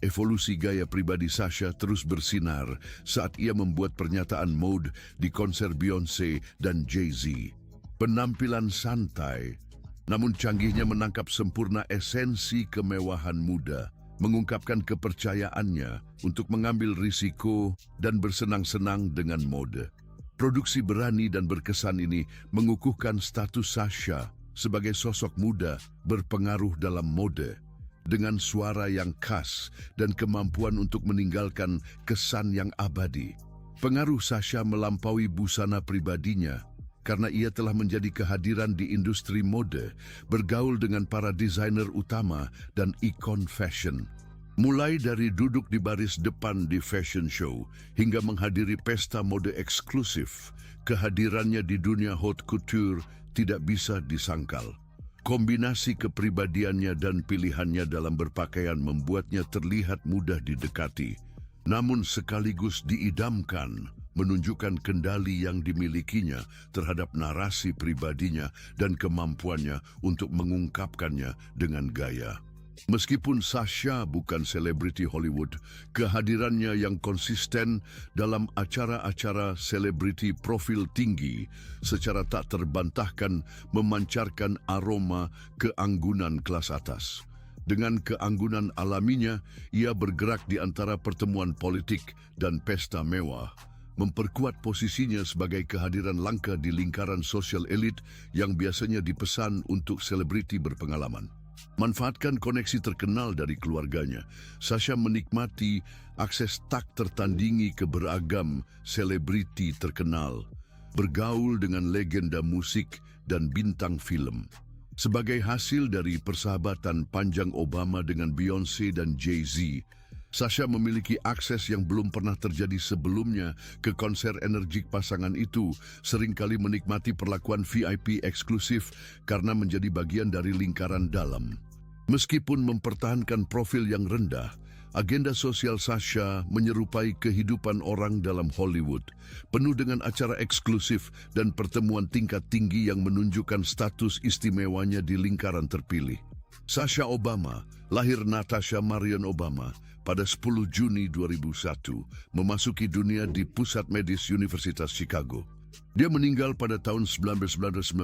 Evolusi gaya pribadi Sasha terus bersinar saat ia membuat pernyataan mode di konser Beyoncé dan Jay-Z. Penampilan santai, namun canggihnya menangkap sempurna esensi kemewahan muda, mengungkapkan kepercayaannya untuk mengambil risiko dan bersenang-senang dengan mode. Produksi berani dan berkesan ini mengukuhkan status Sasha sebagai sosok muda berpengaruh dalam mode. Dengan suara yang khas dan kemampuan untuk meninggalkan kesan yang abadi. Pengaruh Sasha melampaui busana pribadinya karena ia telah menjadi kehadiran di industri mode, bergaul dengan para desainer utama dan ikon fashion. Mulai dari duduk di baris depan di fashion show hingga menghadiri pesta mode eksklusif, kehadirannya di dunia haute couture tidak bisa disangkal. Kombinasi kepribadiannya dan pilihannya dalam berpakaian membuatnya terlihat mudah didekati, namun sekaligus diidamkan, menunjukkan kendali yang dimilikinya terhadap narasi pribadinya dan kemampuannya untuk mengungkapkannya dengan gaya. Meskipun Sasha bukan selebriti Hollywood, kehadirannya yang konsisten dalam acara-acara selebriti profil tinggi secara tak terbantahkan memancarkan aroma keanggunan kelas atas. Dengan keanggunan alaminya, ia bergerak di antara pertemuan politik dan pesta mewah, memperkuat posisinya sebagai kehadiran langka di lingkaran sosial elit yang biasanya dipesan untuk selebriti berpengalaman. Manfaatkan koneksi terkenal dari keluarganya, Sasha menikmati akses tak tertandingi ke beragam selebriti terkenal, bergaul dengan legenda musik dan bintang film. Sebagai hasil dari persahabatan panjang Obama dengan Beyoncé dan Jay-Z, Sasha memiliki akses yang belum pernah terjadi sebelumnya ke konser energik pasangan itu, seringkali menikmati perlakuan VIP eksklusif karena menjadi bagian dari lingkaran dalam. Meskipun mempertahankan profil yang rendah, agenda sosial Sasha menyerupai kehidupan orang dalam Hollywood, penuh dengan acara eksklusif dan pertemuan tingkat tinggi yang menunjukkan status istimewanya di lingkaran terpilih. Sasha Obama, lahir Natasha Marion Obama, pada 10 Juni 2001, memasuki dunia di Pusat Medis Universitas Chicago. Dia meninggal pada tahun 1995,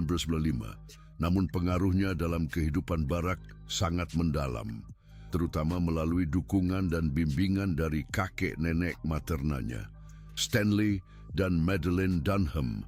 namun pengaruhnya dalam kehidupan Barack sangat mendalam, terutama melalui dukungan dan bimbingan dari kakek nenek maternanya, Stanley dan Madeline Dunham,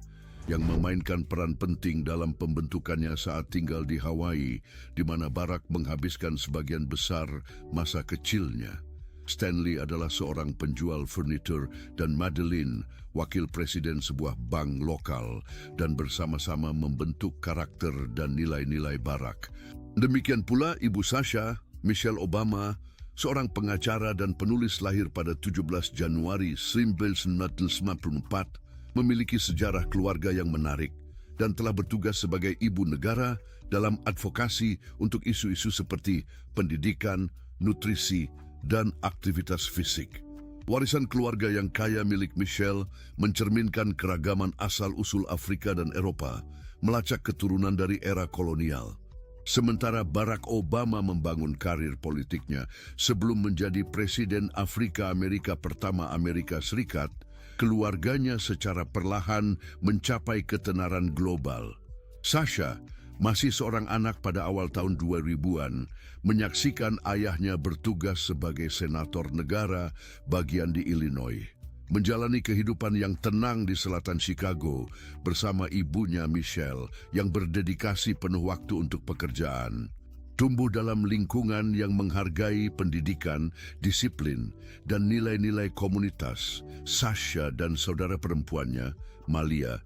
yang memainkan peran penting dalam pembentukannya saat tinggal di Hawaii, di mana Barack menghabiskan sebagian besar masa kecilnya. Stanley adalah seorang penjual furnitur dan Madeline wakil presiden sebuah bank lokal dan bersama-sama membentuk karakter dan nilai-nilai Barack. Demikian pula ibu Sasha, Michelle Obama, seorang pengacara dan penulis lahir pada 17 Januari 1994, memiliki sejarah keluarga yang menarik dan telah bertugas sebagai ibu negara dalam advokasi untuk isu-isu seperti pendidikan, nutrisi, dan aktivitas fisik. Warisan keluarga yang kaya milik Michelle mencerminkan keragaman asal-usul Afrika dan Eropa, melacak keturunan dari era kolonial. Sementara Barack Obama membangun karir politiknya sebelum menjadi Presiden Afrika Amerika pertama Amerika Serikat, keluarganya secara perlahan mencapai ketenaran global. Sasha, masih seorang anak pada awal tahun 2000-an, menyaksikan ayahnya bertugas sebagai senator negara bagian di Illinois, menjalani kehidupan yang tenang di selatan Chicago bersama ibunya Michelle yang berdedikasi penuh waktu untuk pekerjaan. Tumbuh dalam lingkungan yang menghargai pendidikan, disiplin, dan nilai-nilai komunitas, Sasha dan saudara perempuannya, Malia,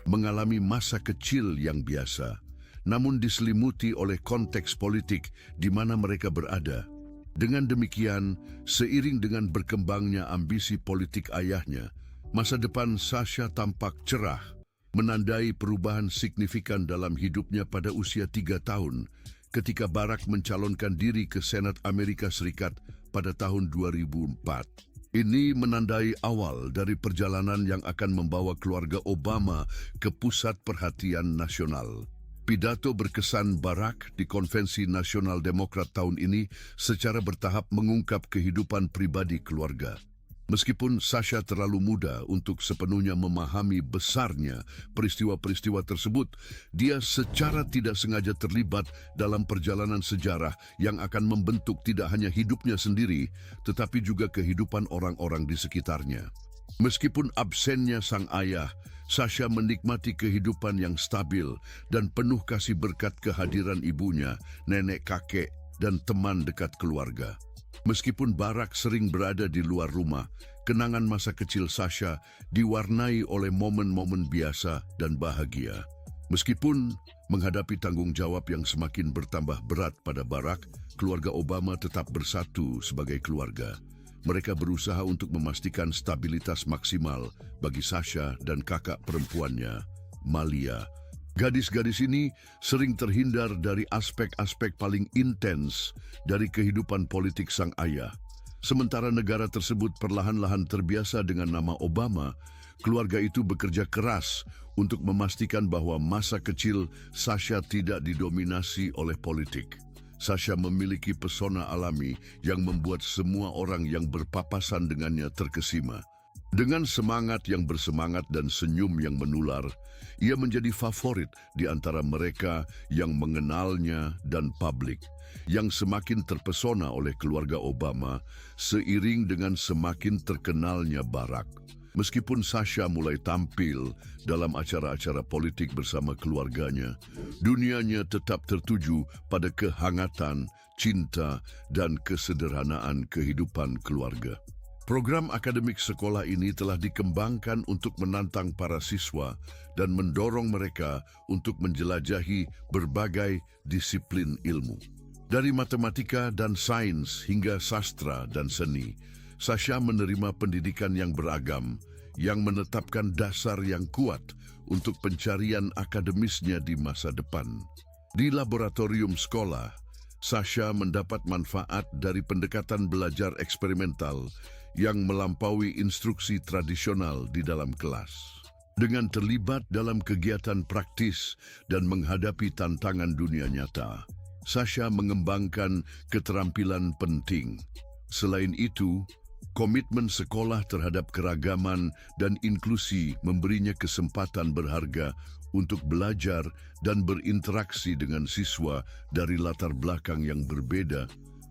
mengalami masa kecil yang biasa, namun diselimuti oleh konteks politik di mana mereka berada. Dengan demikian, seiring dengan berkembangnya ambisi politik ayahnya, masa depan Sasha tampak cerah, menandai perubahan signifikan dalam hidupnya pada usia 3 tahun, ketika Barack mencalonkan diri ke Senat Amerika Serikat pada tahun 2004. Ini menandai awal dari perjalanan yang akan membawa keluarga Obama ke pusat perhatian nasional. Pidato berkesan Barack di Konvensi Nasional Demokrat tahun ini secara bertahap mengungkap kehidupan pribadi keluarga. Meskipun Sasha terlalu muda untuk sepenuhnya memahami besarnya peristiwa-peristiwa tersebut, dia secara tidak sengaja terlibat dalam perjalanan sejarah yang akan membentuk tidak hanya hidupnya sendiri, tetapi juga kehidupan orang-orang di sekitarnya. Meskipun absennya sang ayah, Sasha menikmati kehidupan yang stabil dan penuh kasih berkat kehadiran ibunya, nenek kakek, dan teman dekat keluarga. Meskipun Barack sering berada di luar rumah, kenangan masa kecil Sasha diwarnai oleh momen-momen biasa dan bahagia. Meskipun menghadapi tanggung jawab yang semakin bertambah berat pada Barack, keluarga Obama tetap bersatu sebagai keluarga. Mereka berusaha untuk memastikan stabilitas maksimal bagi Sasha dan kakak perempuannya, Malia. Gadis-gadis ini sering terhindar dari aspek-aspek paling intens dari kehidupan politik sang ayah. Sementara negara tersebut perlahan-lahan terbiasa dengan nama Obama, keluarga itu bekerja keras untuk memastikan bahwa masa kecil Sasha tidak didominasi oleh politik. Sasha memiliki pesona alami yang membuat semua orang yang berpapasan dengannya terkesima. Dengan semangat yang bersemangat dan senyum yang menular, ia menjadi favorit di antara mereka yang mengenalnya dan publik, yang semakin terpesona oleh keluarga Obama seiring dengan semakin terkenalnya Barack. Meskipun Sasha mulai tampil dalam acara-acara politik bersama keluarganya, dunianya tetap tertuju pada kehangatan, cinta, dan kesederhanaan kehidupan keluarga. Program akademik sekolah ini telah dikembangkan untuk menantang para siswa dan mendorong mereka untuk menjelajahi berbagai disiplin ilmu. Dari matematika dan sains hingga sastra dan seni, Sasha menerima pendidikan yang beragam yang menetapkan dasar yang kuat untuk pencarian akademisnya di masa depan. Di laboratorium sekolah, Sasha mendapat manfaat dari pendekatan belajar eksperimental yang melampaui instruksi tradisional di dalam kelas. Dengan terlibat dalam kegiatan praktis dan menghadapi tantangan dunia nyata, Sasha mengembangkan keterampilan penting. Selain itu, komitmen sekolah terhadap keragaman dan inklusi memberinya kesempatan berharga untuk belajar dan berinteraksi dengan siswa dari latar belakang yang berbeda,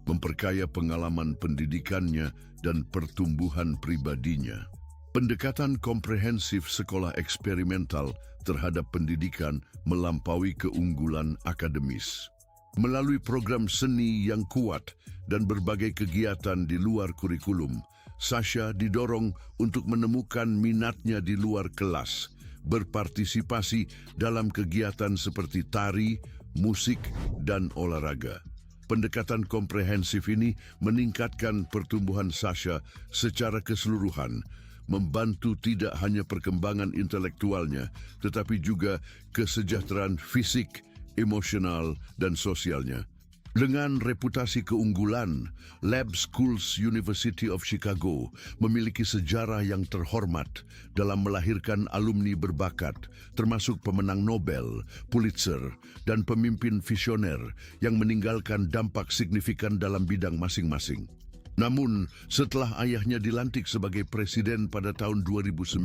memperkaya pengalaman pendidikannya dan pertumbuhan pribadinya. Pendekatan komprehensif sekolah eksperimental terhadap pendidikan melampaui keunggulan akademis. Melalui program seni yang kuat dan berbagai kegiatan di luar kurikulum, Sasha didorong untuk menemukan minatnya di luar kelas, berpartisipasi dalam kegiatan seperti tari, musik, dan olahraga. Pendekatan komprehensif ini meningkatkan pertumbuhan Sasha secara keseluruhan, membantu tidak hanya perkembangan intelektualnya, tetapi juga kesejahteraan fisik, emosional, dan sosialnya. Dengan reputasi keunggulan, Lab Schools University of Chicago memiliki sejarah yang terhormat dalam melahirkan alumni berbakat, termasuk pemenang Nobel, Pulitzer, dan pemimpin visioner yang meninggalkan dampak signifikan dalam bidang masing-masing. Namun, setelah ayahnya dilantik sebagai presiden pada tahun 2009,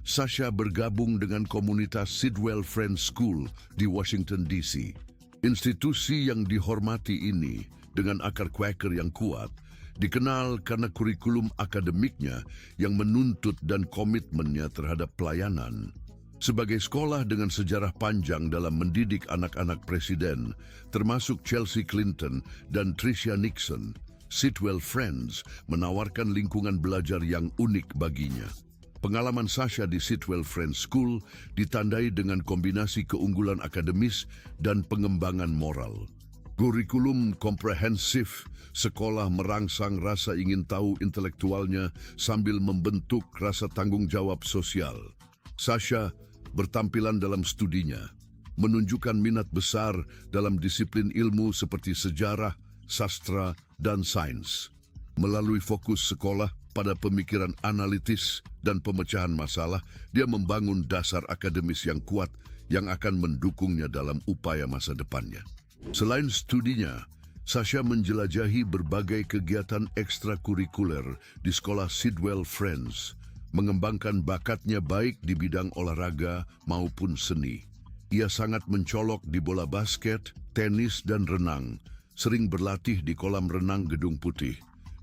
Sasha bergabung dengan komunitas Sidwell Friends School di Washington, D.C. Institusi yang dihormati ini, dengan akar Quaker yang kuat, dikenal karena kurikulum akademiknya yang menuntut dan komitmennya terhadap pelayanan. Sebagai sekolah dengan sejarah panjang dalam mendidik anak-anak presiden, termasuk Chelsea Clinton dan Tricia Nixon, Sidwell Friends menawarkan lingkungan belajar yang unik baginya. Pengalaman Sasha di Sidwell Friends School ditandai dengan kombinasi keunggulan akademis dan pengembangan moral. Kurikulum komprehensif sekolah merangsang rasa ingin tahu intelektualnya sambil membentuk rasa tanggung jawab sosial. Sasha bertampilan dalam studinya, menunjukkan minat besar dalam disiplin ilmu seperti sejarah, sastra, dan sains. Melalui fokus sekolah pada pemikiran analitis dan pemecahan masalah, dia membangun dasar akademis yang kuat yang akan mendukungnya dalam upaya masa depannya. Selain studinya, Sasha menjelajahi berbagai kegiatan ekstrakurikuler di sekolah Sidwell Friends, mengembangkan bakatnya baik di bidang olahraga maupun seni. Ia sangat mencolok di bola basket, tenis, dan renang, sering berlatih di kolam renang Gedung Putih.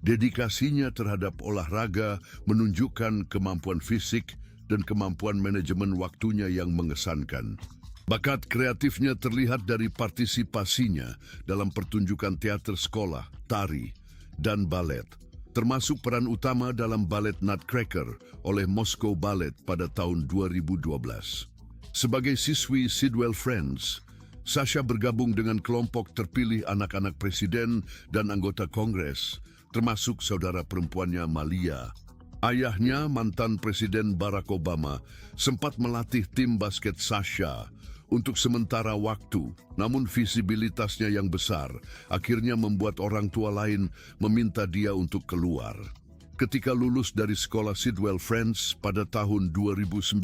Dedikasinya terhadap olahraga menunjukkan kemampuan fisik dan kemampuan manajemen waktunya yang mengesankan. Bakat kreatifnya terlihat dari partisipasinya dalam pertunjukan teater sekolah, tari, dan balet, termasuk peran utama dalam balet Nutcracker oleh Moscow Ballet pada tahun 2012. Sebagai siswi Sidwell Friends, Sasha bergabung dengan kelompok terpilih anak-anak presiden dan anggota Kongres, termasuk saudara perempuannya Malia. Ayahnya, mantan Presiden Barack Obama, sempat melatih tim basket Sasha untuk sementara waktu, namun visibilitasnya yang besar akhirnya membuat orang tua lain meminta dia untuk keluar. Ketika lulus dari sekolah Sidwell Friends pada tahun 2019,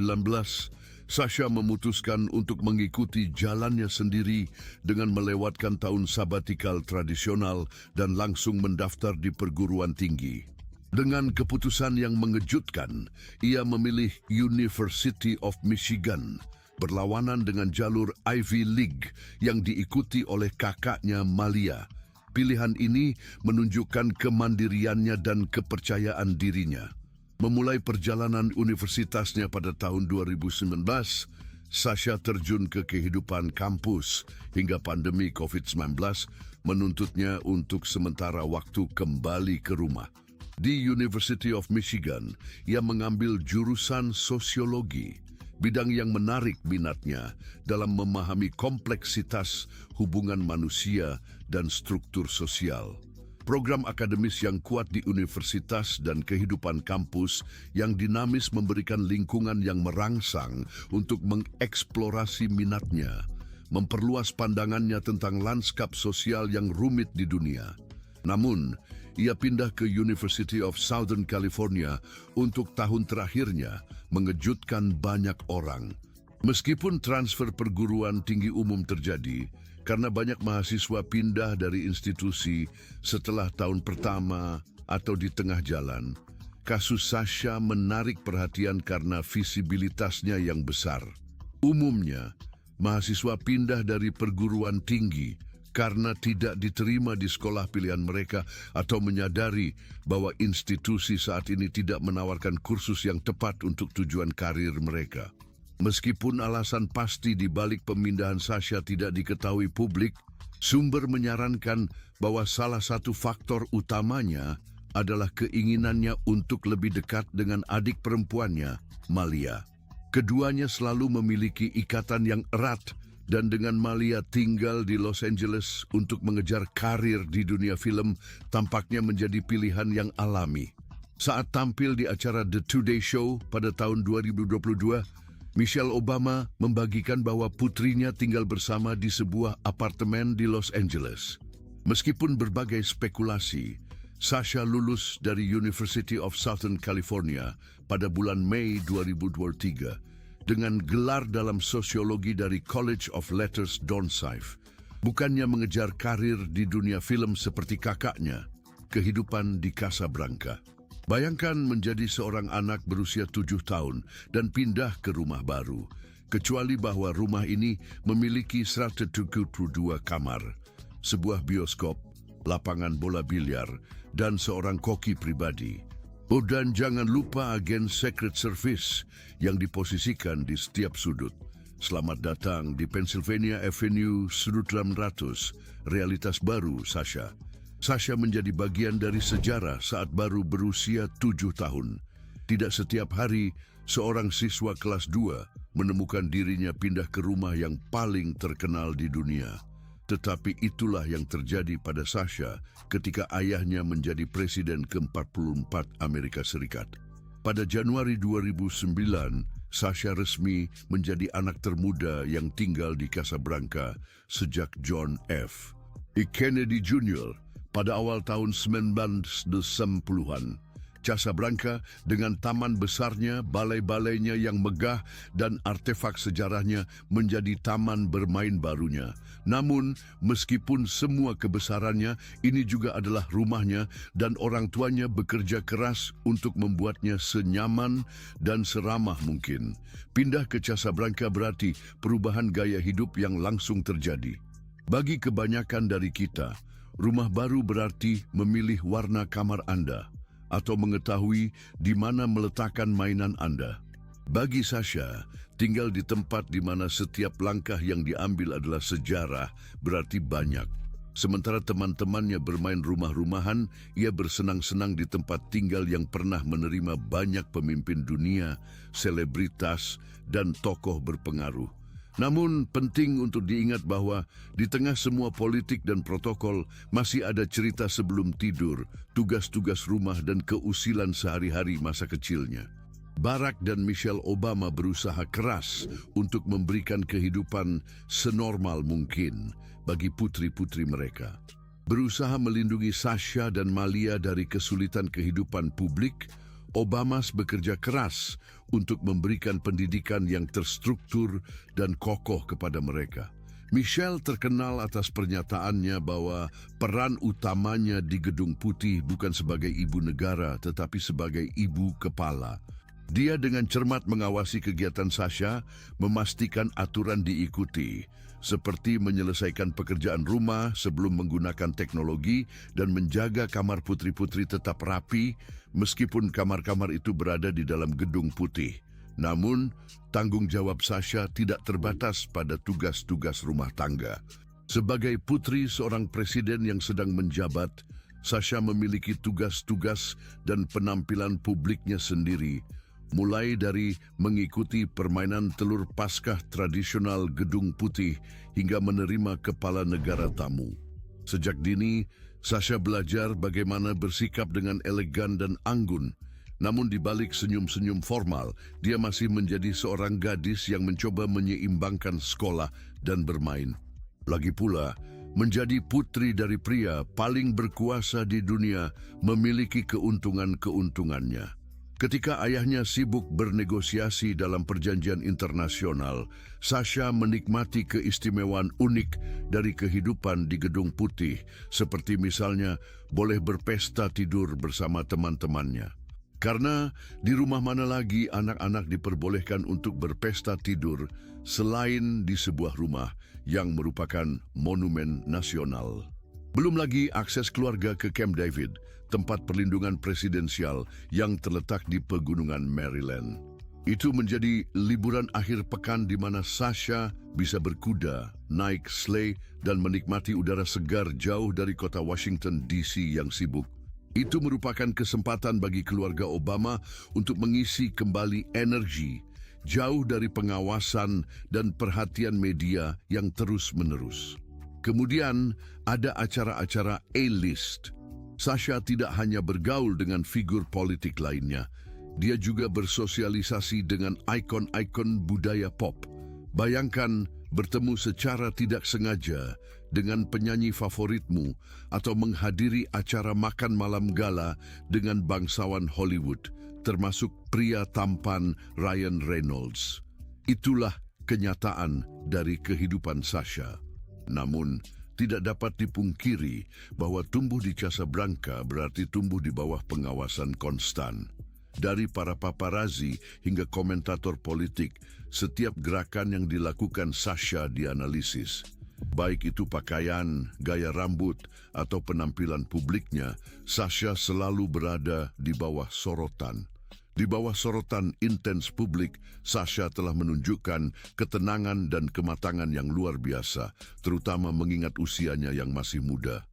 Sasha memutuskan untuk mengikuti jalannya sendiri dengan melewatkan tahun sabatikal tradisional dan langsung mendaftar di perguruan tinggi. Dengan keputusan yang mengejutkan, ia memilih University of Michigan, berlawanan dengan jalur Ivy League yang diikuti oleh kakaknya Malia. Pilihan ini menunjukkan kemandiriannya dan kepercayaan dirinya. Memulai perjalanan universitasnya pada tahun 2019, Sasha terjun ke kehidupan kampus hingga pandemi COVID-19 menuntutnya untuk sementara waktu kembali ke rumah. Di University of Michigan, ia mengambil jurusan sosiologi, bidang yang menarik minatnya dalam memahami kompleksitas hubungan manusia dan struktur sosial. Program akademis yang kuat di universitas dan kehidupan kampus yang dinamis memberikan lingkungan yang merangsang untuk mengeksplorasi minatnya, memperluas pandangannya tentang lanskap sosial yang rumit di dunia. Namun, ia pindah ke University of Southern California untuk tahun terakhirnya, mengejutkan banyak orang. Meskipun transfer perguruan tinggi umum terjadi, karena banyak mahasiswa pindah dari institusi setelah tahun pertama atau di tengah jalan, kasus Sasha menarik perhatian karena visibilitasnya yang besar. Umumnya, mahasiswa pindah dari perguruan tinggi karena tidak diterima di sekolah pilihan mereka atau menyadari bahwa institusi saat ini tidak menawarkan kursus yang tepat untuk tujuan karir mereka. Meskipun alasan pasti di balik pemindahan Sasha tidak diketahui publik, sumber menyarankan bahwa salah satu faktor utamanya adalah keinginannya untuk lebih dekat dengan adik perempuannya, Malia. Keduanya selalu memiliki ikatan yang erat dan dengan Malia tinggal di Los Angeles untuk mengejar karir di dunia film tampaknya menjadi pilihan yang alami. Saat tampil di acara The Today Show pada tahun 2022, Michelle Obama membagikan bahwa putrinya tinggal bersama di sebuah apartemen di Los Angeles. Meskipun berbagai spekulasi, Sasha lulus dari University of Southern California pada bulan Mei 2023 dengan gelar dalam sosiologi dari College of Letters Dornsife. Bukannya mengejar karir di dunia film seperti kakaknya, kehidupan di Casablanca. Bayangkan menjadi seorang anak berusia 7 tahun dan pindah ke rumah baru, kecuali bahwa rumah ini memiliki 172 kamar, sebuah bioskop, lapangan bola biliar, dan seorang koki pribadi. Oh, dan jangan lupa agen Secret Service yang diposisikan di setiap sudut. Selamat datang di Pennsylvania Avenue, sudut 600, realitas baru Sasha. Sasha menjadi bagian dari sejarah saat baru berusia 7 tahun. Tidak setiap hari, seorang siswa kelas 2 menemukan dirinya pindah ke rumah yang paling terkenal di dunia. Tetapi itulah yang terjadi pada Sasha ketika ayahnya menjadi presiden ke-44 Amerika Serikat. Pada Januari 2009, Sasha resmi menjadi anak termuda yang tinggal di Casablanca sejak John F. Kennedy Jr. pada awal tahun 1960-an. Casablanca dengan taman besarnya, balai-balainya yang megah, dan artefak sejarahnya menjadi taman bermain barunya. Namun, meskipun semua kebesarannya, ini juga adalah rumahnya dan orang tuanya bekerja keras untuk membuatnya senyaman dan seramah mungkin. Pindah ke Casablanca berarti perubahan gaya hidup yang langsung terjadi. Bagi kebanyakan dari kita, rumah baru berarti memilih warna kamar Anda atau mengetahui di mana meletakkan mainan Anda. Bagi Sasha, tinggal di tempat di mana setiap langkah yang diambil adalah sejarah berarti banyak. Sementara teman-temannya bermain rumah-rumahan, ia bersenang-senang di tempat tinggal yang pernah menerima banyak pemimpin dunia, selebritas, dan tokoh berpengaruh. Namun penting untuk diingat bahwa di tengah semua politik dan protokol masih ada cerita sebelum tidur, tugas-tugas rumah dan keusilan sehari-hari masa kecilnya. Barack dan Michelle Obama berusaha keras untuk memberikan kehidupan senormal mungkin bagi putri-putri mereka. Berusaha melindungi Sasha dan Malia dari kesulitan kehidupan publik, Obama bekerja keras untuk memberikan pendidikan yang terstruktur dan kokoh kepada mereka. Michelle terkenal atas pernyataannya bahwa peran utamanya di Gedung Putih bukan sebagai ibu negara tetapi sebagai ibu kepala. Dia dengan cermat mengawasi kegiatan Sasha, memastikan aturan diikuti, seperti menyelesaikan pekerjaan rumah sebelum menggunakan teknologi dan menjaga kamar putri-putri tetap rapi meskipun kamar-kamar itu berada di dalam Gedung Putih. Namun, tanggung jawab Sasha tidak terbatas pada tugas-tugas rumah tangga. Sebagai putri seorang presiden yang sedang menjabat, Sasha memiliki tugas-tugas dan penampilan publiknya sendiri, mulai dari mengikuti permainan telur Paskah tradisional Gedung Putih hingga menerima kepala negara tamu. Sejak dini, Sasha belajar bagaimana bersikap dengan elegan dan anggun. Namun di balik senyum-senyum formal, dia masih menjadi seorang gadis yang mencoba menyeimbangkan sekolah dan bermain. Lagi pula, menjadi putri dari pria paling berkuasa di dunia memiliki keuntungan-keuntungannya. Ketika ayahnya sibuk bernegosiasi dalam perjanjian internasional, Sasha menikmati keistimewaan unik dari kehidupan di Gedung Putih, seperti misalnya boleh berpesta tidur bersama teman-temannya. Karena di rumah mana lagi anak-anak diperbolehkan untuk berpesta tidur selain di sebuah rumah yang merupakan monumen nasional. Belum lagi akses keluarga ke Camp David, tempat perlindungan presidensial yang terletak di pegunungan Maryland. Itu menjadi liburan akhir pekan di mana Sasha bisa berkuda, naik sleigh, dan menikmati udara segar jauh dari kota Washington DC yang sibuk. Itu merupakan kesempatan bagi keluarga Obama untuk mengisi kembali energi, jauh dari pengawasan dan perhatian media yang terus-menerus. Kemudian ada acara-acara A-list. Sasha tidak hanya bergaul dengan figur politik lainnya, dia juga bersosialisasi dengan ikon-ikon budaya pop. Bayangkan bertemu secara tidak sengaja dengan penyanyi favoritmu atau menghadiri acara makan malam gala dengan bangsawan Hollywood, termasuk pria tampan Ryan Reynolds. Itulah kenyataan dari kehidupan Sasha. Namun, tidak dapat dipungkiri bahwa tumbuh di Casablanca berarti tumbuh di bawah pengawasan konstan. Dari para paparazzi hingga komentator politik, setiap gerakan yang dilakukan Sasha dianalisis. Baik itu pakaian, gaya rambut, atau penampilan publiknya, Sasha selalu berada di bawah sorotan. Di bawah sorotan intens publik, Sasha telah menunjukkan ketenangan dan kematangan yang luar biasa, terutama mengingat usianya yang masih muda.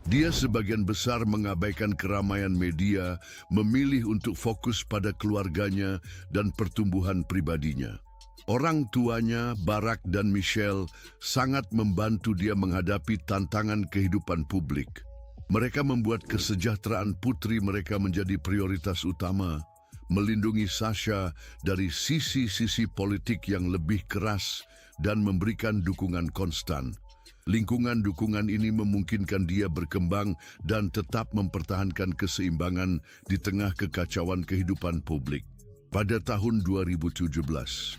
Dia sebagian besar mengabaikan keramaian media, memilih untuk fokus pada keluarganya dan pertumbuhan pribadinya. Orang tuanya, Barack dan Michelle, sangat membantu dia menghadapi tantangan kehidupan publik. Mereka membuat kesejahteraan putri mereka menjadi prioritas utama, melindungi Sasha dari sisi-sisi politik yang lebih keras dan memberikan dukungan konstan. Lingkungan dukungan ini memungkinkan dia berkembang dan tetap mempertahankan keseimbangan di tengah kekacauan kehidupan publik. Pada tahun 2017,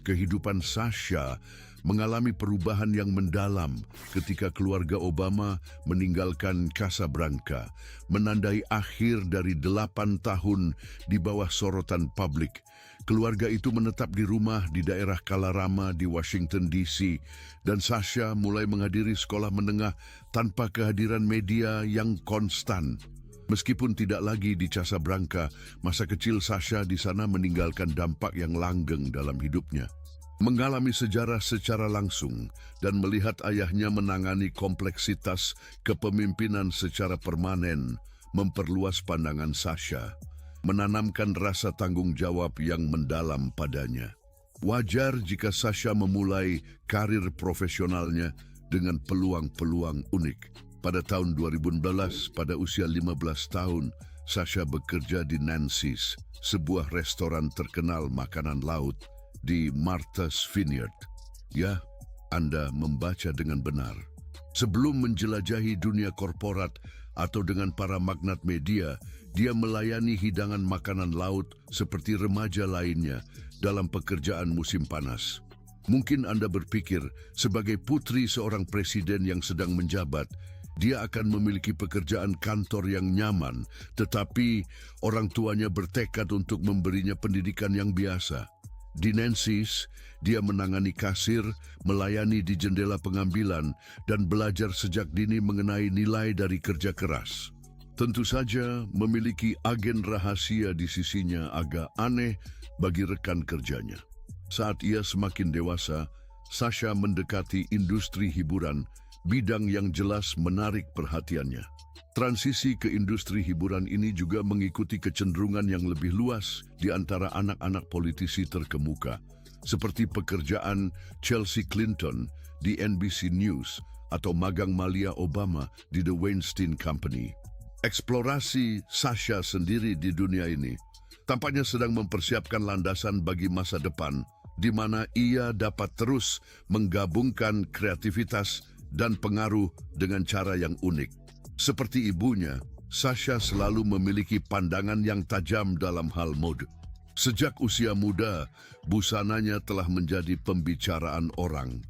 kehidupan Sasha mengalami perubahan yang mendalam ketika keluarga Obama meninggalkan Casablanca, menandai akhir dari 8 tahun di bawah sorotan publik. Keluarga itu menetap di rumah di daerah Kalorama di Washington DC, dan Sasha mulai menghadiri sekolah menengah tanpa kehadiran media yang konstan. Meskipun tidak lagi di Casablanca, masa kecil Sasha di sana meninggalkan dampak yang langgeng dalam hidupnya. Mengalami sejarah secara langsung dan melihat ayahnya menangani kompleksitas kepemimpinan secara permanen, memperluas pandangan Sasha, menanamkan rasa tanggung jawab yang mendalam padanya. Wajar jika Sasha memulai karir profesionalnya dengan peluang-peluang unik. Pada tahun 2011, pada usia 15 tahun, Sasha bekerja di Nancy's, sebuah restoran terkenal makanan laut di Martha's Vineyard. Ya, Anda membaca dengan benar. Sebelum menjelajahi dunia korporat atau dengan para magnat media, dia melayani hidangan makanan laut seperti remaja lainnya dalam pekerjaan musim panas. Mungkin Anda berpikir, sebagai putri seorang presiden yang sedang menjabat, dia akan memiliki pekerjaan kantor yang nyaman, tetapi orang tuanya bertekad untuk memberinya pendidikan yang biasa. Di Nancy's, dia menangani kasir, melayani di jendela pengambilan, dan belajar sejak dini mengenai nilai dari kerja keras. Tentu saja, memiliki agen rahasia di sisinya agak aneh bagi rekan kerjanya. Saat ia semakin dewasa, Sasha mendekati industri hiburan, bidang yang jelas menarik perhatiannya. Transisi ke industri hiburan ini juga mengikuti kecenderungan yang lebih luas di antara anak-anak politisi terkemuka, seperti pekerjaan Chelsea Clinton di NBC News atau magang Malia Obama di The Weinstein Company. Eksplorasi Sasha sendiri di dunia ini tampaknya sedang mempersiapkan landasan bagi masa depan di mana ia dapat terus menggabungkan kreativitas dan pengaruh dengan cara yang unik. Seperti ibunya, Sasha selalu memiliki pandangan yang tajam dalam hal mode. Sejak usia muda, busananya telah menjadi pembicaraan orang.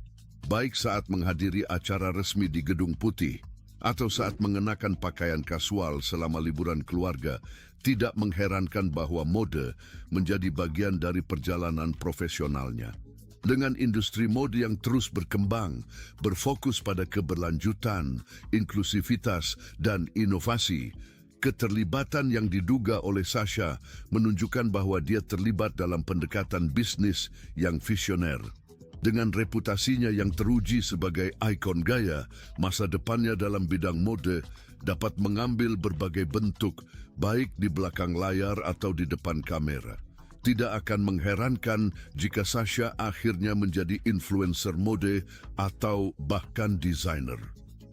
Baik saat menghadiri acara resmi di Gedung Putih, atau saat mengenakan pakaian kasual selama liburan keluarga, tidak mengherankan bahwa mode menjadi bagian dari perjalanan profesionalnya. Dengan industri mode yang terus berkembang, berfokus pada keberlanjutan, inklusivitas, dan inovasi, keterlibatan yang diduga oleh Sasha menunjukkan bahwa dia terlibat dalam pendekatan bisnis yang visioner. Dengan reputasinya yang teruji sebagai ikon gaya, masa depannya dalam bidang mode dapat mengambil berbagai bentuk, baik di belakang layar atau di depan kamera. Tidak akan mengherankan jika Sasha akhirnya menjadi influencer mode atau bahkan desainer.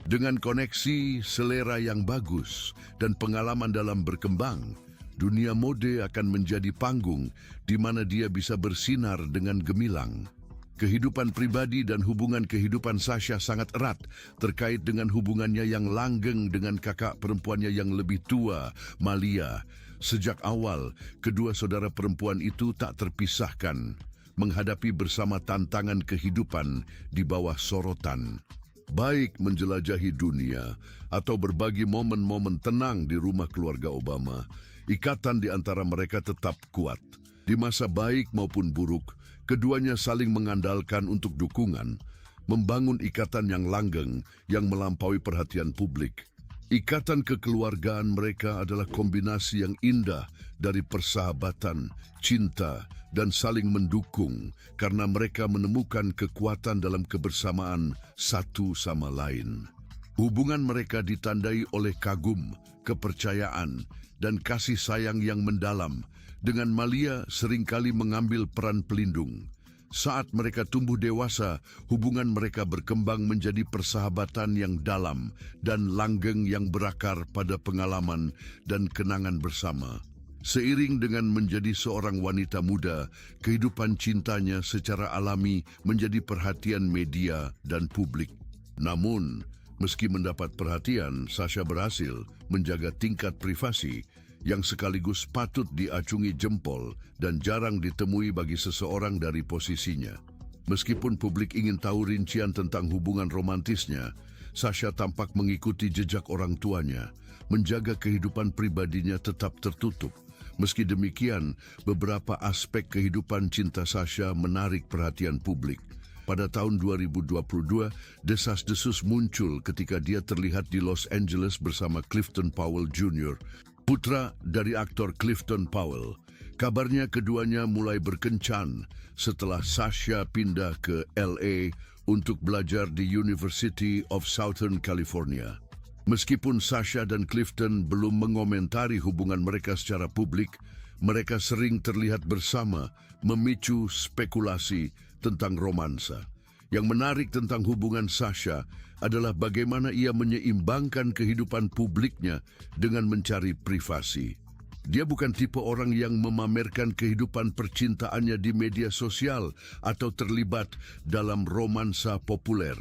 Dengan koneksi, selera yang bagus, dan pengalaman dalam berkembang, dunia mode akan menjadi panggung di mana dia bisa bersinar dengan gemilang. Kehidupan pribadi dan hubungan kehidupan Sasha sangat erat terkait dengan hubungannya yang langgeng dengan kakak perempuannya yang lebih tua, Malia. Sejak awal, kedua saudara perempuan itu tak terpisahkan, menghadapi bersama tantangan kehidupan di bawah sorotan. Baik menjelajahi dunia atau berbagi momen-momen tenang di rumah keluarga Obama, ikatan di antara mereka tetap kuat. Di masa baik maupun buruk, keduanya saling mengandalkan untuk dukungan, membangun ikatan yang langgeng yang melampaui perhatian publik. Ikatan kekeluargaan mereka adalah kombinasi yang indah dari persahabatan, cinta, dan saling mendukung karena mereka menemukan kekuatan dalam kebersamaan satu sama lain. Hubungan mereka ditandai oleh kagum, kepercayaan, dan kasih sayang yang mendalam. Dengan Malia seringkali mengambil peran pelindung. Saat mereka tumbuh dewasa, hubungan mereka berkembang menjadi persahabatan yang dalam dan langgeng yang berakar pada pengalaman dan kenangan bersama. Seiring dengan menjadi seorang wanita muda, kehidupan cintanya secara alami menjadi perhatian media dan publik. Namun, meski mendapat perhatian, Sasha berhasil menjaga tingkat privasi yang sekaligus patut diacungi jempol dan jarang ditemui bagi seseorang dari posisinya. Meskipun publik ingin tahu rincian tentang hubungan romantisnya, Sasha tampak mengikuti jejak orang tuanya, menjaga kehidupan pribadinya tetap tertutup. Meski demikian, beberapa aspek kehidupan cinta Sasha menarik perhatian publik. Pada tahun 2022, desas-desus muncul ketika dia terlihat di Los Angeles bersama Clifton Powell Jr., putra dari aktor Clifton Powell. Kabarnya keduanya mulai berkencan setelah Sasha pindah ke LA untuk belajar di University of Southern California. Meskipun Sasha dan Clifton belum mengomentari hubungan mereka secara publik, mereka sering terlihat bersama memicu spekulasi tentang romansa. Yang menarik tentang hubungan Sasha adalah bagaimana ia menyeimbangkan kehidupan publiknya dengan mencari privasi. Dia bukan tipe orang yang memamerkan kehidupan percintaannya di media sosial atau terlibat dalam romansa populer.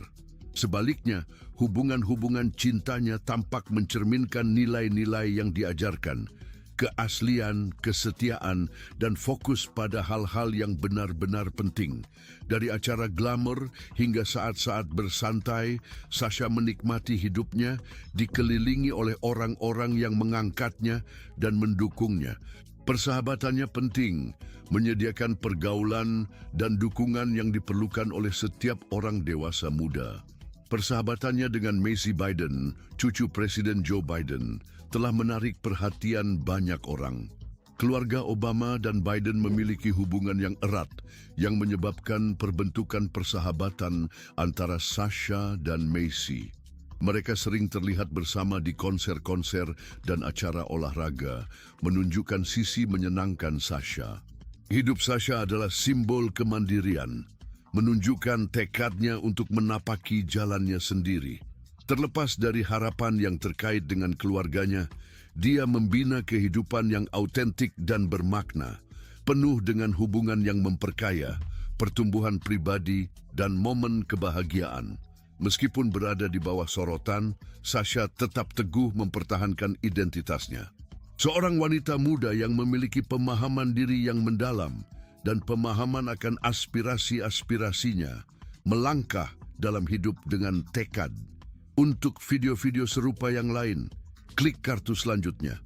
Sebaliknya, hubungan-hubungan cintanya tampak mencerminkan nilai-nilai yang diajarkan, keaslian, kesetiaan, dan fokus pada hal-hal yang benar-benar penting. Dari acara glamor hingga saat-saat bersantai, Sasha menikmati hidupnya dikelilingi oleh orang-orang yang mengangkatnya dan mendukungnya. Persahabatannya penting, menyediakan pergaulan dan dukungan yang diperlukan oleh setiap orang dewasa muda. Persahabatannya dengan Macy Biden, cucu Presiden Joe Biden, telah menarik perhatian banyak orang. Keluarga Obama dan Biden memiliki hubungan yang erat yang menyebabkan perbentukan persahabatan antara Sasha dan Macy. Mereka sering terlihat bersama di konser-konser dan acara olahraga, menunjukkan sisi menyenangkan Sasha. Hidup Sasha adalah simbol kemandirian, menunjukkan tekadnya untuk menapaki jalannya sendiri. Terlepas dari harapan yang terkait dengan keluarganya, dia membina kehidupan yang autentik dan bermakna, penuh dengan hubungan yang memperkaya, pertumbuhan pribadi, dan momen kebahagiaan. Meskipun berada di bawah sorotan, Sasha tetap teguh mempertahankan identitasnya. Seorang wanita muda yang memiliki pemahaman diri yang mendalam dan pemahaman akan aspirasi-aspirasinya, melangkah dalam hidup dengan tekad. Untuk video-video serupa yang lain, klik kartu selanjutnya.